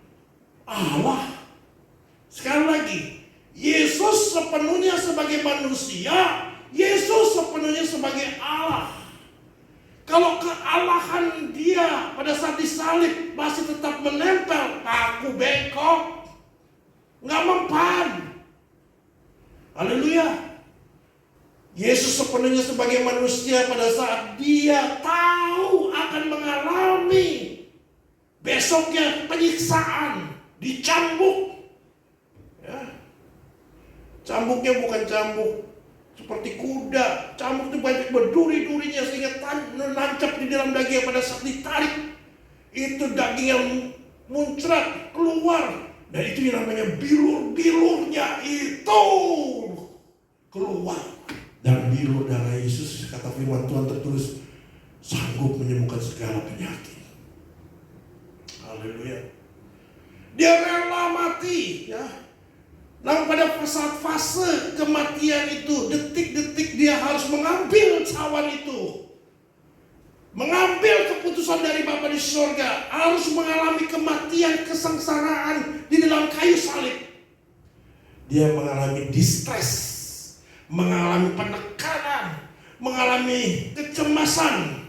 Allah? Sekali lagi, Yesus sepenuhnya sebagai manusia, Yesus sepenuhnya sebagai Allah. Kalau kealahan dia pada saat disalib masih tetap menempel, paku bengkok, nggak mempan. Haleluya. Yesus sepenuhnya sebagai manusia pada saat dia tahu akan mengalami besoknya penyiksaan, dicambuk. Ya. Cambuknya bukan cambuk seperti kuda. Cambuk itu banyak berduri-durinya sehingga nancap di dalam daging. Pada saat ditarik, itu daging yang muncrat keluar. Dan itu yang namanya bilur-bilurnya itu keluar. Dan bilur darah Yesus, kata firman Tuhan tertulis, sanggup menyembuhkan segala penyakit. Haleluya. Dia rela mati, ya. Namun pada saat fase kematian itu, detik-detik dia harus mengambil cawan itu, mengambil keputusan dari Bapa di surga, harus mengalami kematian, kesengsaraan di dalam kayu salib. Dia mengalami distres, mengalami penekanan, mengalami kecemasan,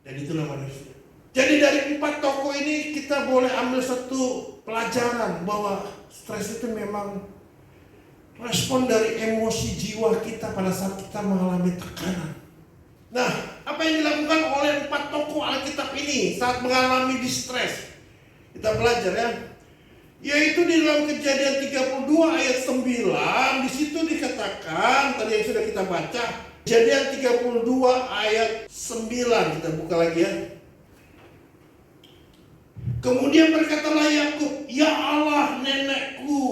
dan itulah manusia. Jadi dari 4 tokoh ini kita boleh ambil satu pelajaran bahwa stres itu memang respon dari emosi jiwa kita pada saat kita mengalami tekanan. Nah, apa yang dilakukan oleh 4 tokoh Alkitab ini saat mengalami distres? Kita belajar ya. Yaitu di dalam Kejadian 32 ayat 9, di situ dikatakan, tadi yang sudah kita baca, Kejadian 32 ayat 9, kita buka lagi ya. Kemudian berkatalah Yakub, ya Allah nenekku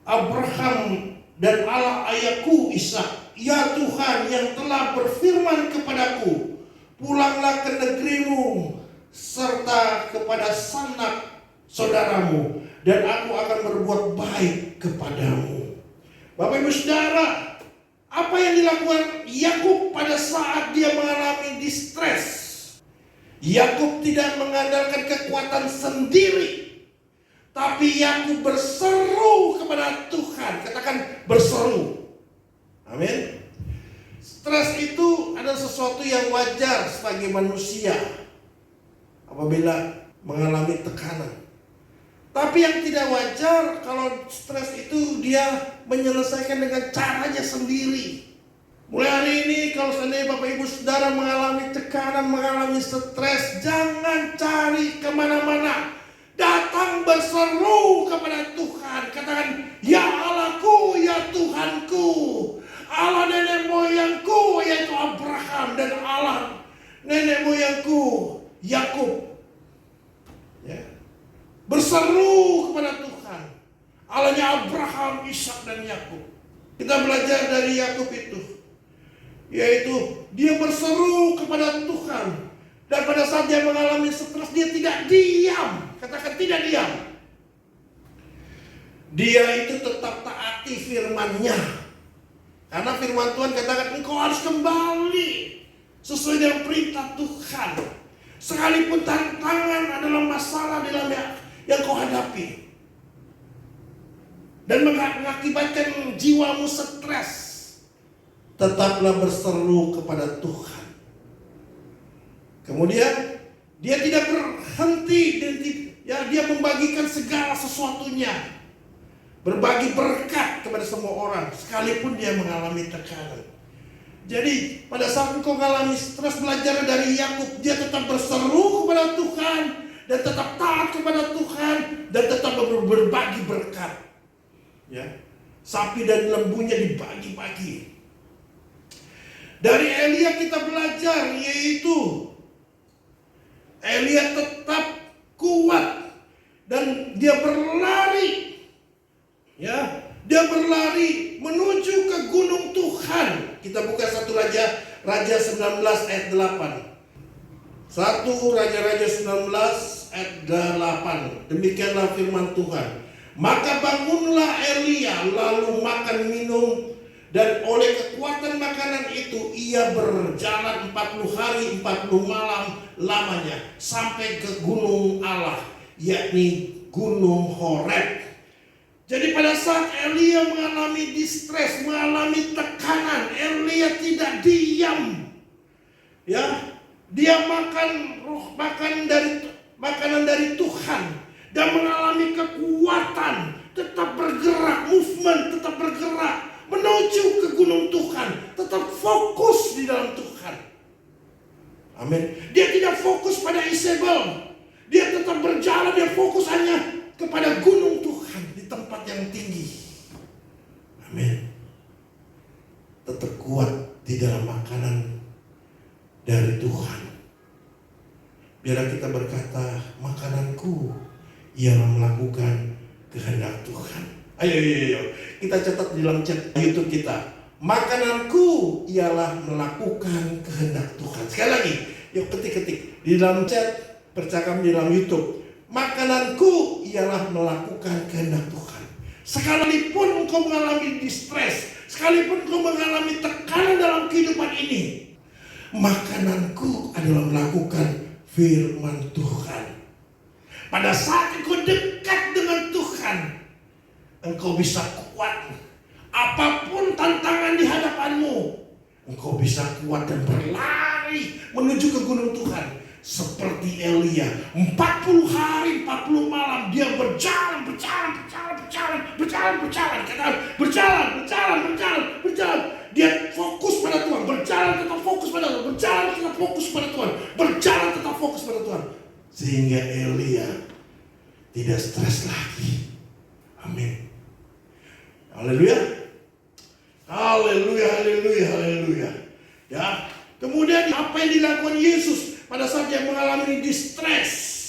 Abraham dan Allah ayahku Ishak, ya Tuhan yang telah berfirman kepadaku, pulanglah ke negerimu serta kepada sanak saudaramu, dan aku akan berbuat baik kepadamu. Bapak Ibu Saudara, apa yang dilakukan Yakub pada saat dia mengalami distres? Yakub tidak mengandalkan kekuatan sendiri, tapi Yakub berseru kepada Tuhan. Katakan berseru. Amin. Stres itu adalah sesuatu yang wajar sebagai manusia apabila mengalami tekanan. Tapi yang tidak wajar kalau stres itu dia menyelesaikan dengan caranya sendiri. Mulai hari ini kalau seandainya Bapak Ibu Saudara mengalami tekanan, mengalami stres, jangan cari kemana-mana. Datang berseru kepada Tuhan. Katakan, ya Allahku, ya Tuhanku, Allah nenek moyangku yaitu Abraham, dan Allah nenek moyangku Yakub. Ya. Berseru kepada Tuhan, Allahnya Abraham, Ishak, dan Yakub. Kita belajar dari Yakub itu, yaitu dia berseru kepada Tuhan. Dan pada saat dia mengalami stres, dia tidak diam. Katakan tidak diam. Dia itu tetap taati firman-Nya. Karena firman Tuhan katakan, engkau harus kembali sesuai dengan perintah Tuhan. Sekalipun tantangan adalah masalah dalam yang kau hadapi dan mengakibatkan jiwamu stres, tetaplah berseru kepada Tuhan. Kemudian dia tidak berhenti, dia membagikan segala sesuatunya, berbagi berkat kepada semua orang sekalipun dia mengalami tekanan. Jadi pada saat engkau mengalami stres, belajar dari Yakub, dia tetap berseru kepada Tuhan dan tetap taat kepada Tuhan dan tetap berbagi berkat. Ya. sapi dan lembunya dibagi-bagi. Dari Elia kita belajar, yaitu Elia tetap kuat dan dia berlari. Ya, dia berlari menuju ke gunung Tuhan. Kita buka 1 Raja 19 ayat 8. 1 Raja-Raja 19 ayat 8. Demikianlah firman Tuhan. Maka bangunlah Elia lalu makan minum, dan oleh kekuatan makanan itu ia berjalan 40 hari 40 malam lamanya sampai ke gunung Allah, yakni gunung Horeb. Jadi pada saat Elia mengalami distres, mengalami tekanan, Elia tidak diam. Ya, dia makanan dari Tuhan dan mengalami kekuatan, tetap bergerak, movement tetap bergerak menuju ke gunung Tuhan, tetap fokus di dalam Tuhan. Amin. Dia tidak fokus pada Isabel. Dia tetap berjalan, dia fokus hanya kepada gunung Tuhan di tempat yang tinggi. Amin. Tetap kuat di dalam makanan dari Tuhan. Biarlah kita berkata, makananku ialah melakukan kehendak Tuhan. Ayo, kita catat di dalam chat YouTube kita. Makananku ialah melakukan kehendak Tuhan. Sekali lagi, yuk ketik-ketik di dalam chat percakapan di dalam YouTube. Makananku ialah melakukan kehendak Tuhan. Sekalipun engkau mengalami distres, sekalipun engkau mengalami tekanan dalam kehidupan ini, makananku adalah melakukan firman Tuhan. Pada saat engkau dekat dengan Tuhan, engkau bisa kuat. Apapun tantangan di hadapanmu, engkau bisa kuat dan berlari menuju ke gunung Tuhan. Seperti Elia, 40 hari 40 malam dia berjalan. Dia fokus pada Tuhan, berjalan tetap fokus pada Tuhan, berjalan tetap fokus pada Tuhan, berjalan tetap fokus pada Tuhan. Sehingga Elia tidak stres lagi. Amin. Haleluya. Haleluya, haleluya, haleluya. Ya. Kemudian apa yang dilakukan Yesus pada saat dia mengalami distres?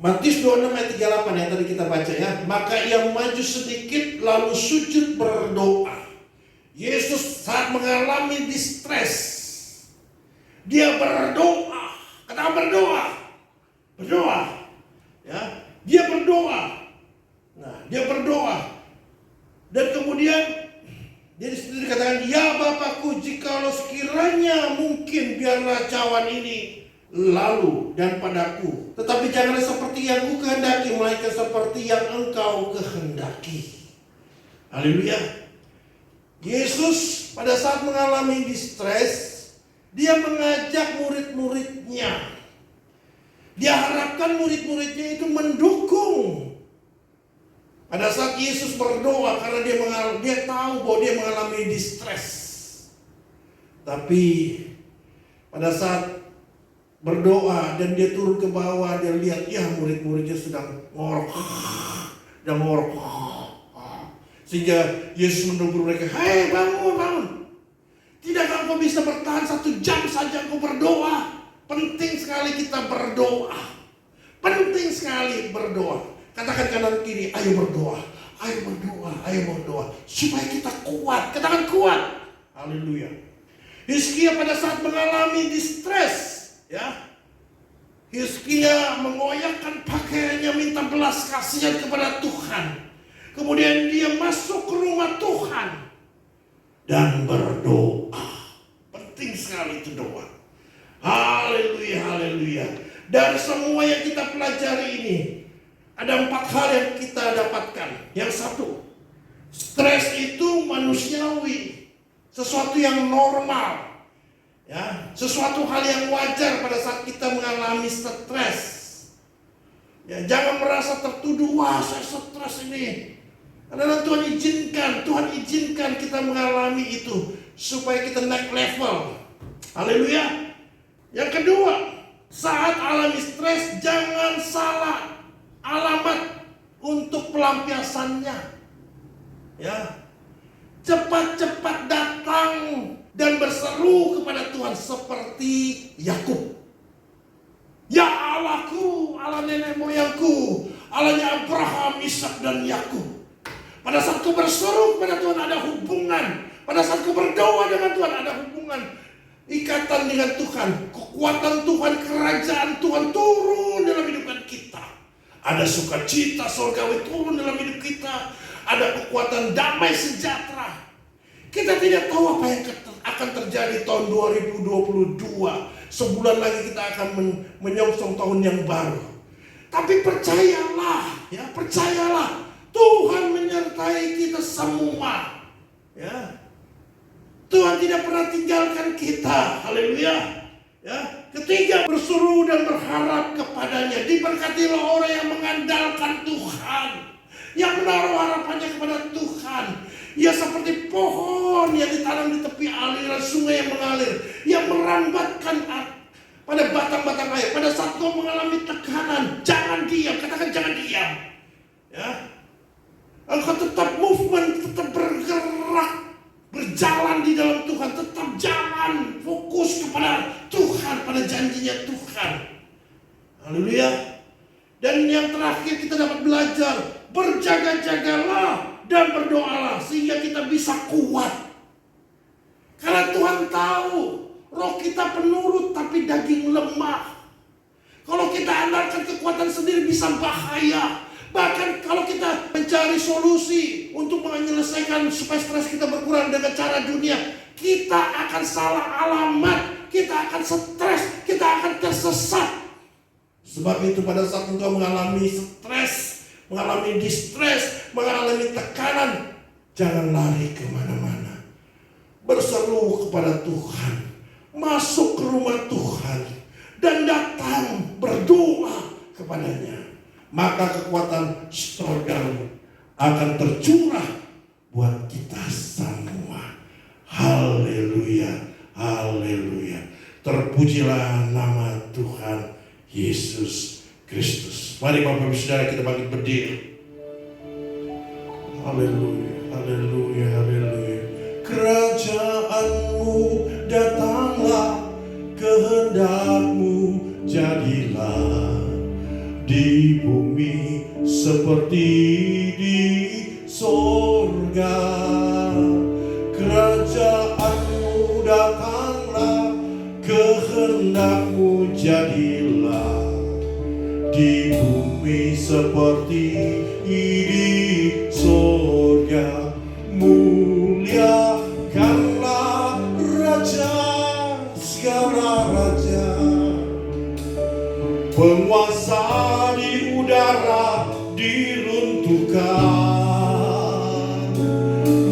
Matius 26 ayat 38 yang tadi kita baca ya. Maka ia maju sedikit lalu sujud berdoa. Yesus saat mengalami distres, dia berdoa. Kata berdoa. Berdoa. Ya, dia berdoa. Nah, dia berdoa. Dan kemudian dia disitu dikatakan, ya Bapakku, jikalau sekiranya mungkin biarlah cawan ini lalu dan padaku, tetapi janganlah seperti yang ku kehendaki, melainkan seperti yang engkau kehendaki. Haleluya. Yesus pada saat mengalami distres, dia mengajak murid-muridnya. Dia harapkan murid-muridnya itu mendukung. Pada saat Yesus berdoa, karena dia tahu bahwa dia mengalami distres. Tapi pada saat berdoa dan dia turun ke bawah, dia lihat ya murid-muridnya sedang ngorok. Sehingga Yesus menegur mereka, hei bangun. Tidakkah engkau bisa bertahan 1 jam saja engkau berdoa? Penting sekali kita berdoa. Penting sekali berdoa. Katakan kanan kiri, ayo berdoa. Supaya kita kuat. Katakan kuat. Haleluya. Hizkia pada saat mengalami distres, ya, Hizkia mengoyakkan pakaiannya minta belas kasihan kepada Tuhan. Kemudian dia masuk ke rumah Tuhan dan berdoa. Penting sekali itu doa. Haleluya, haleluya. Dari semua yang kita pelajari ini, ada 4 hal yang kita dapatkan. Yang satu, stres itu manusiawi, sesuatu yang normal, ya, sesuatu hal yang wajar pada saat kita mengalami stres. Ya, jangan merasa tertuduh, wah saya stres ini. Karena Tuhan izinkan kita mengalami itu supaya kita naik level. Haleluya. Yang kedua, saat alami stres jangan salah alamat untuk pelampiasannya. Ya. cepat-cepat datang dan berseru kepada Tuhan seperti Yakub. Ya Allahku, Allah nenek moyangku, Allahnya Abraham, Ishak dan Yakub. Pada saat kau berseru kepada Tuhan ada hubungan. Pada saat kau berdoa dengan Tuhan ada hubungan. Ikatan dengan Tuhan, kekuatan Tuhan, kerajaan Tuhan turun dalam hidup kita. Ada sukacita surgawi turun dalam hidup kita. Ada kekuatan damai sejahtera. Kita tidak tahu apa yang akan terjadi tahun 2022. Sebulan lagi kita akan menyongsong tahun yang baru. Tapi percayalah, ya percayalah, Tuhan menyertai kita semua. Ya, Tuhan tidak pernah tinggalkan kita. Haleluya. Ya, ketiga, berseru dan berharap kepadanya. Diberkatilah orang yang mengandalkan Tuhan, yang menaruh harapannya kepada Tuhan. Ia seperti pohon yang ditanam di tepi aliran sungai yang mengalir, yang merambatkan pada batang-batang air. Pada saat kau mengalami tekanan, jangan diam. Katakan jangan diam. Ya, engkau tetap movement, tetap bergerak, berjalan di dalam Tuhan, tetap jalan, fokus kepada Tuhan, pada janjinya Tuhan. Haleluya. Dan yang terakhir kita dapat belajar, berjaga-jagalah dan berdoalah sehingga kita bisa kuat. Karena Tuhan tahu roh kita penurut tapi daging lemah. Kalau kita andalkan kekuatan sendiri bisa bahaya. Bahkan kalau kita mencari solusi untuk menyelesaikan supaya stres kita berkurang dengan cara dunia, kita akan salah alamat, kita akan stres, kita akan tersesat. Sebab itu pada saat engkau mengalami stres, mengalami distress, mengalami tekanan, jangan lari kemana-mana. Berseru kepada Tuhan, masuk ke rumah Tuhan, dan datang berdoa kepadanya. Maka kekuatan surgawi akan tercurah buat kita semua. Haleluya, haleluya. Terpujilah nama Tuhan Yesus Kristus. Mari Bapak Ibu Saudara kita bangkit berdiri. Haleluya, haleluya, haleluya. Kerajaanmu datanglah, kehendakmu jadilah di bumi seperti di sorga. Kerajaanmu datanglah, kehendakmu jadilah di bumi seperti di sorga. Muliakanlah Raja segala raja, penguasa di udara diruntuhkan.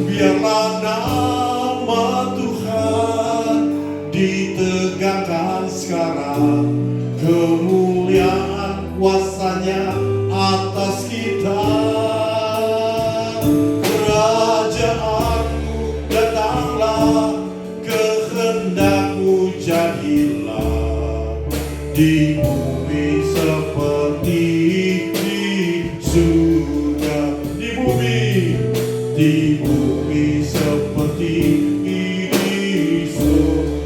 Biarlah nama Tuhan ditegakkan sekarang, kemuliaan kuasanya atas kita. Kerajaanmu datanglah, kehendakmu jadilah di bumi seperti di surga. Di bumi seperti di surga.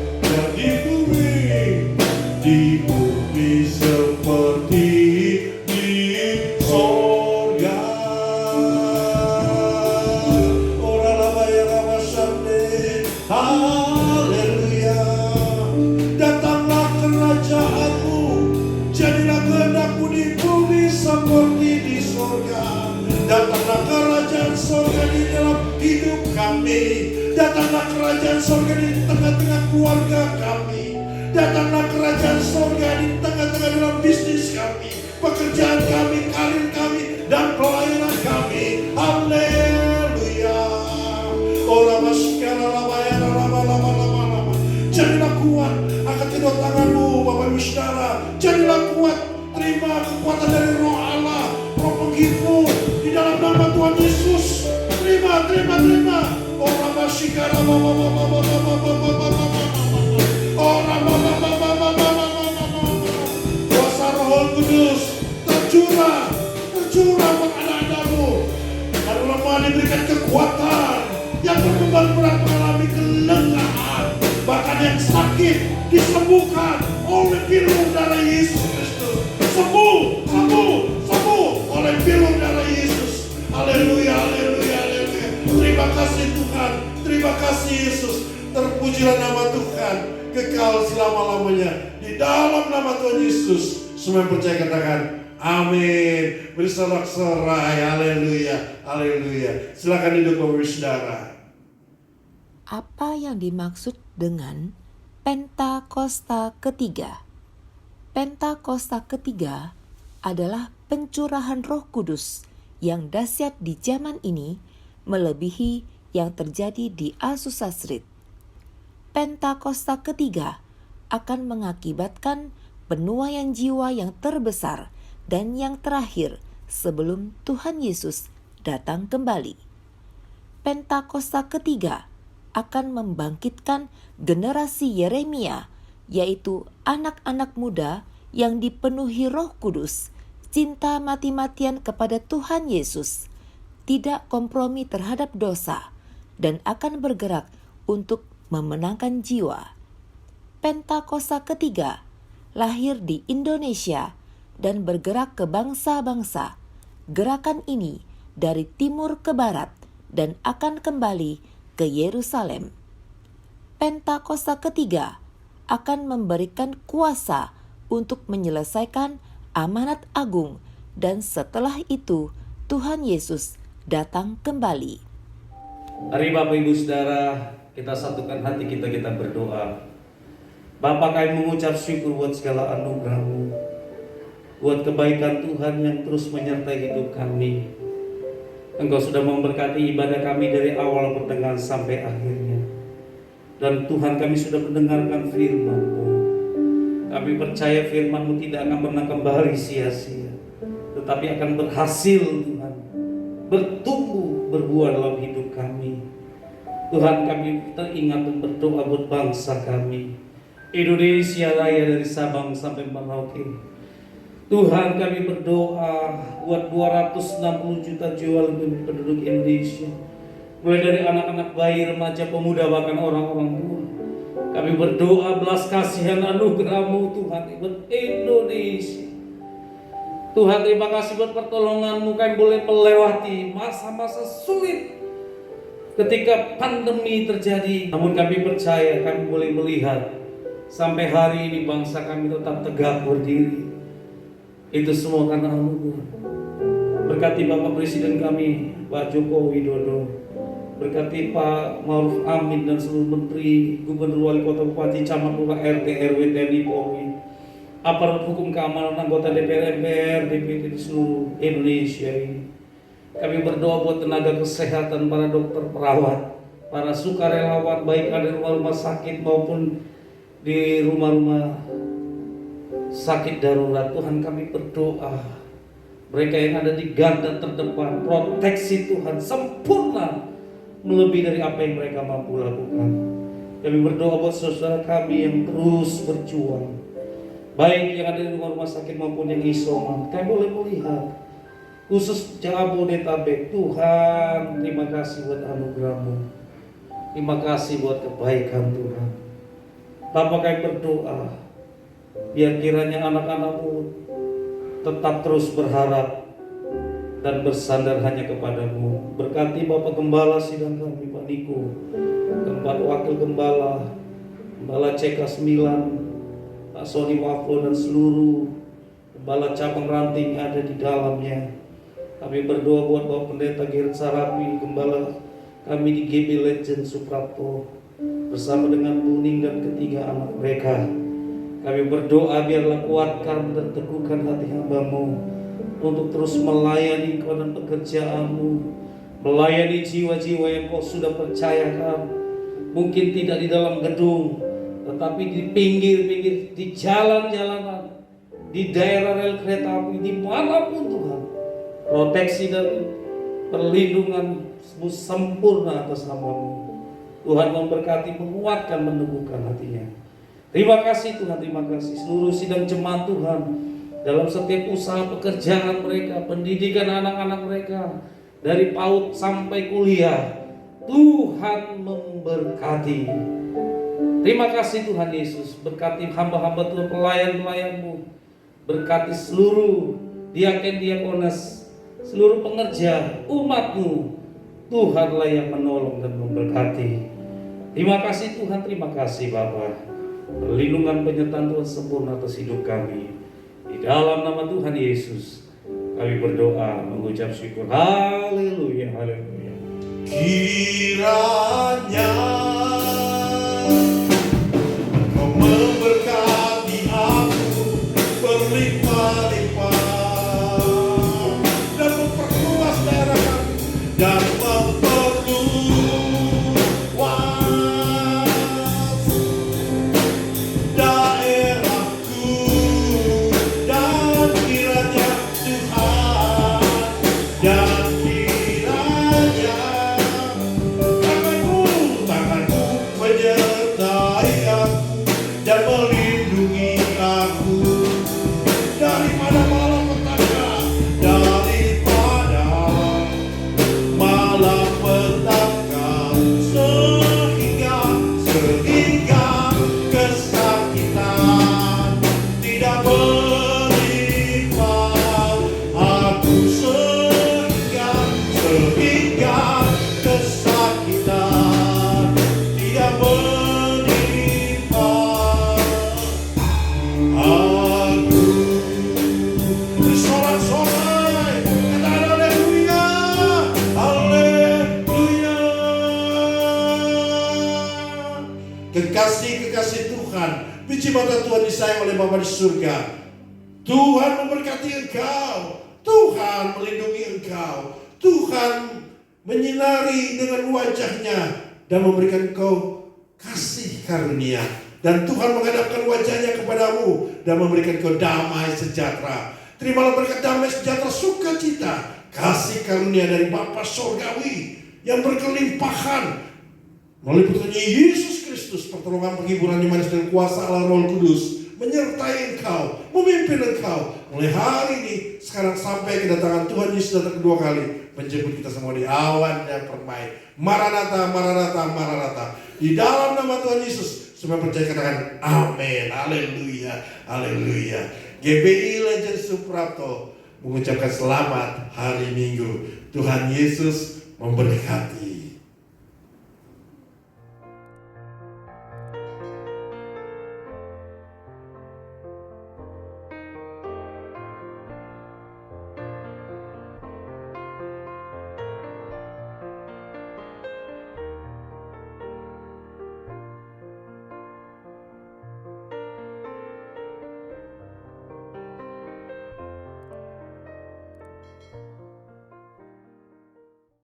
Di bumi seperti di surga. Ora lama ya lama sampai. Haleluya. Datanglah kerajaanmu, jadilah kehendakmu di bumi seperti di surga. Datanglah kerajaan surga di dalam hidup kami. Datanglah kerajaan surga di tengah-tengah keluarga kami. Datanglah kerajaan surga di tengah-tengah dalam bisnis kami, pekerjaan kami, karir kami, dan pelayanan kami. Haleluya. Ora maskara labayana lama. Jadilah kuat angkat kedua tanganmu Bapak Ibu Saudara. Jadilah kuat, terima kekuatan dari Roh Allah, Roh penghibur di dalam nama Tuhan Yesus. Terima. Ora maskara kuasa Roh Kudus tercurah buat anak-anakmu. Kalau lemah diberikan kekuatan yang sakit disembuhkan oleh pilur darah Yesus Kristus. Sembuh, sembuh, sembuh oleh pilur darah Yesus. Haleluya, haleluya, haleluya. Terima kasih Tuhan, terima kasih Yesus. Terpujilah nama Tuhan kekal selama-lamanya. Di dalam nama Tuhan Yesus, semua yang percaya katakan amin. Bersorak-sorai, haleluya, haleluya. Silakan duduk Bapak Saudara. Apa yang dimaksud dengan Pentakosta ketiga? Pentakosta ketiga adalah pencurahan Roh Kudus yang dahsyat di zaman ini melebihi yang terjadi di Azusa Street. Pentakosta ketiga akan mengakibatkan penuaian jiwa yang terbesar dan yang terakhir sebelum Tuhan Yesus datang kembali. Pentakosta ketiga akan membangkitkan generasi Yeremia, yaitu anak-anak muda yang dipenuhi Roh Kudus, cinta mati-matian kepada Tuhan Yesus, tidak kompromi terhadap dosa, dan akan bergerak untuk memenangkan jiwa. Pentakosta ketiga lahir di Indonesia dan bergerak ke bangsa-bangsa. Gerakan ini dari timur ke barat dan akan kembali ke Yerusalem. Pentakosta ketiga akan memberikan kuasa untuk menyelesaikan amanat agung, dan setelah itu Tuhan Yesus datang kembali. Mari Bapak Ibu Saudara, kita satukan hati kita berdoa. Bapa, kami mengucap syukur buat segala anugerah-Mu, buat kebaikan Tuhan yang terus menyertai hidup kami. Engkau sudah memberkati ibadah kami dari awal pertengahan sampai akhirnya. Dan Tuhan, kami sudah mendengarkan firman-Mu. Kami percaya firman-Mu tidak akan pernah kembali sia-sia, tetapi akan berhasil Tuhan, bertumbuh, berbuah dalam hidup kami. Tuhan, kami teringat dan berdoa buat bangsa kami, Indonesia Raya dari Sabang sampai Merauke. Tuhan, kami berdoa buat 260 juta jiwa lebih penduduk Indonesia, mulai dari anak-anak, bayi, remaja, pemuda, bahkan orang-orang tua. Kami berdoa belas kasihan anugerah-Mu Tuhan buat Indonesia. Tuhan, terima kasih buat pertolongan-Mu. Kami boleh melewati masa-masa sulit ketika pandemi terjadi. Namun kami percaya kami boleh melihat sampai hari ini bangsa kami tetap tegak berdiri. Itu semua karena anugerah. Berkati Bapak Presiden kami, Pak Joko Widodo. Berkati Pak Ma'ruf Amin dan seluruh menteri, gubernur, wali kota, bupati, camat, lurah, RT, RW, TNI, Polri, aparat hukum keamanan, anggota DPR, MPR, DPD di seluruh Indonesia ini. Kami berdoa buat tenaga kesehatan, para dokter, perawat, para sukarelawan, baik ada di rumah sakit maupun di rumah-rumah sakit darurat. Tuhan, kami berdoa mereka yang ada di garda terdepan, proteksi Tuhan sempurna, melebihi dari apa yang mereka mampu lakukan. Kami berdoa buat saudara kami yang terus berjuang, baik yang ada di rumah sakit maupun yang isoman. Kami boleh melihat khusus Jabodetabek. Tuhan, terima kasih buat anugerah-Mu, terima kasih buat kebaikan Tuhan. Bapa, kami berdoa biar kiranya anak-anak-Mu tetap terus berharap dan bersandar hanya kepada-Mu. Berkati Bapak Gembala sidang kami, Pak Niko, Tempat Wakil Gembala, Gembala CK9, Pak Sony Waflo dan seluruh Gembala cabang ranting ada di dalamnya. Kami berdoa buat Bapak Pendeta Gerrit Sarapi, Gembala kami di GB Legend Suprapto, bersama dengan Buning dan ketiga anak mereka. Kami berdoa biarlah kuatkan dan teguhkan hati hamba-Mu untuk terus melayani Kau dan pekerjaan-Mu, melayani jiwa-jiwa yang Kau sudah percayakan. Mungkin tidak di dalam gedung, tetapi di pinggir-pinggir, di jalan-jalanan, di daerah rel kereta api, dimanapun Tuhan. Proteksi dan perlindungan-Mu sempurna atas hamba-Mu. Tuhan memberkati, menguatkan, meneguhkan hatinya. Terima kasih Tuhan, terima kasih seluruh sidang jemaat Tuhan, dalam setiap usaha pekerjaan mereka, pendidikan anak-anak mereka, dari PAUD sampai kuliah. Tuhan memberkati. Terima kasih Tuhan Yesus, berkati hamba-hamba Tuhan, pelayan-pelayan-Mu, berkati seluruh diaken-diakones, seluruh pengerja umat-Mu. Tuhanlah yang menolong dan memberkati. Terima kasih Tuhan, terima kasih Bapa. Perlindungan penyertaan Tuhan sempurna atas hidup kami. Di dalam nama Tuhan Yesus kami berdoa mengucap syukur. Haleluya, haleluya. Kiranya Kau memberkati aku berlimpah-limpah dan memperluas daerah kami dan memperluas daerahku, dan kiranya Tuhan, dan kiranya tanganmu menyertai aku dan melindungi aku daripada malapetaka, daripada malapetaka, sehingga kesakitan tidak menimpa aku, sehingga kesakitan tidak menimpa aku. Bersorak-sorai, kata haleluya, haleluya. Kekasih-kekasih Tuhan, biji mata Tuhan disayang oleh Bapa di surga. Tuhan memberkati engkau, Tuhan melindungi engkau, Tuhan menyinari dengan wajahnya dan memberikan engkau kasih karunia, dan Tuhan menghadapkan wajahnya kepadamu dan memberikan engkau damai sejahtera. Terimalah berkat damai sejahtera, sukacita, kasih karunia dari Bapa Surgawi yang berkelimpahan melalui putranya Yesus Kristus. Pertolongan, penghiburan, manis dan kuasa Allah Roh Kudus menyertai engkau, memimpin engkau mulai hari ini, sekarang sampai kedatangan Tuhan Yesus datang kedua kali, menjemput kita semua di awan dan permai. Maranatha, Maranatha, Maranatha. Di dalam nama Tuhan Yesus, semua percaya katakan amin. Haleluya, haleluya. GBI Legend Suprapto mengucapkan selamat hari Minggu. Tuhan Yesus memberkati.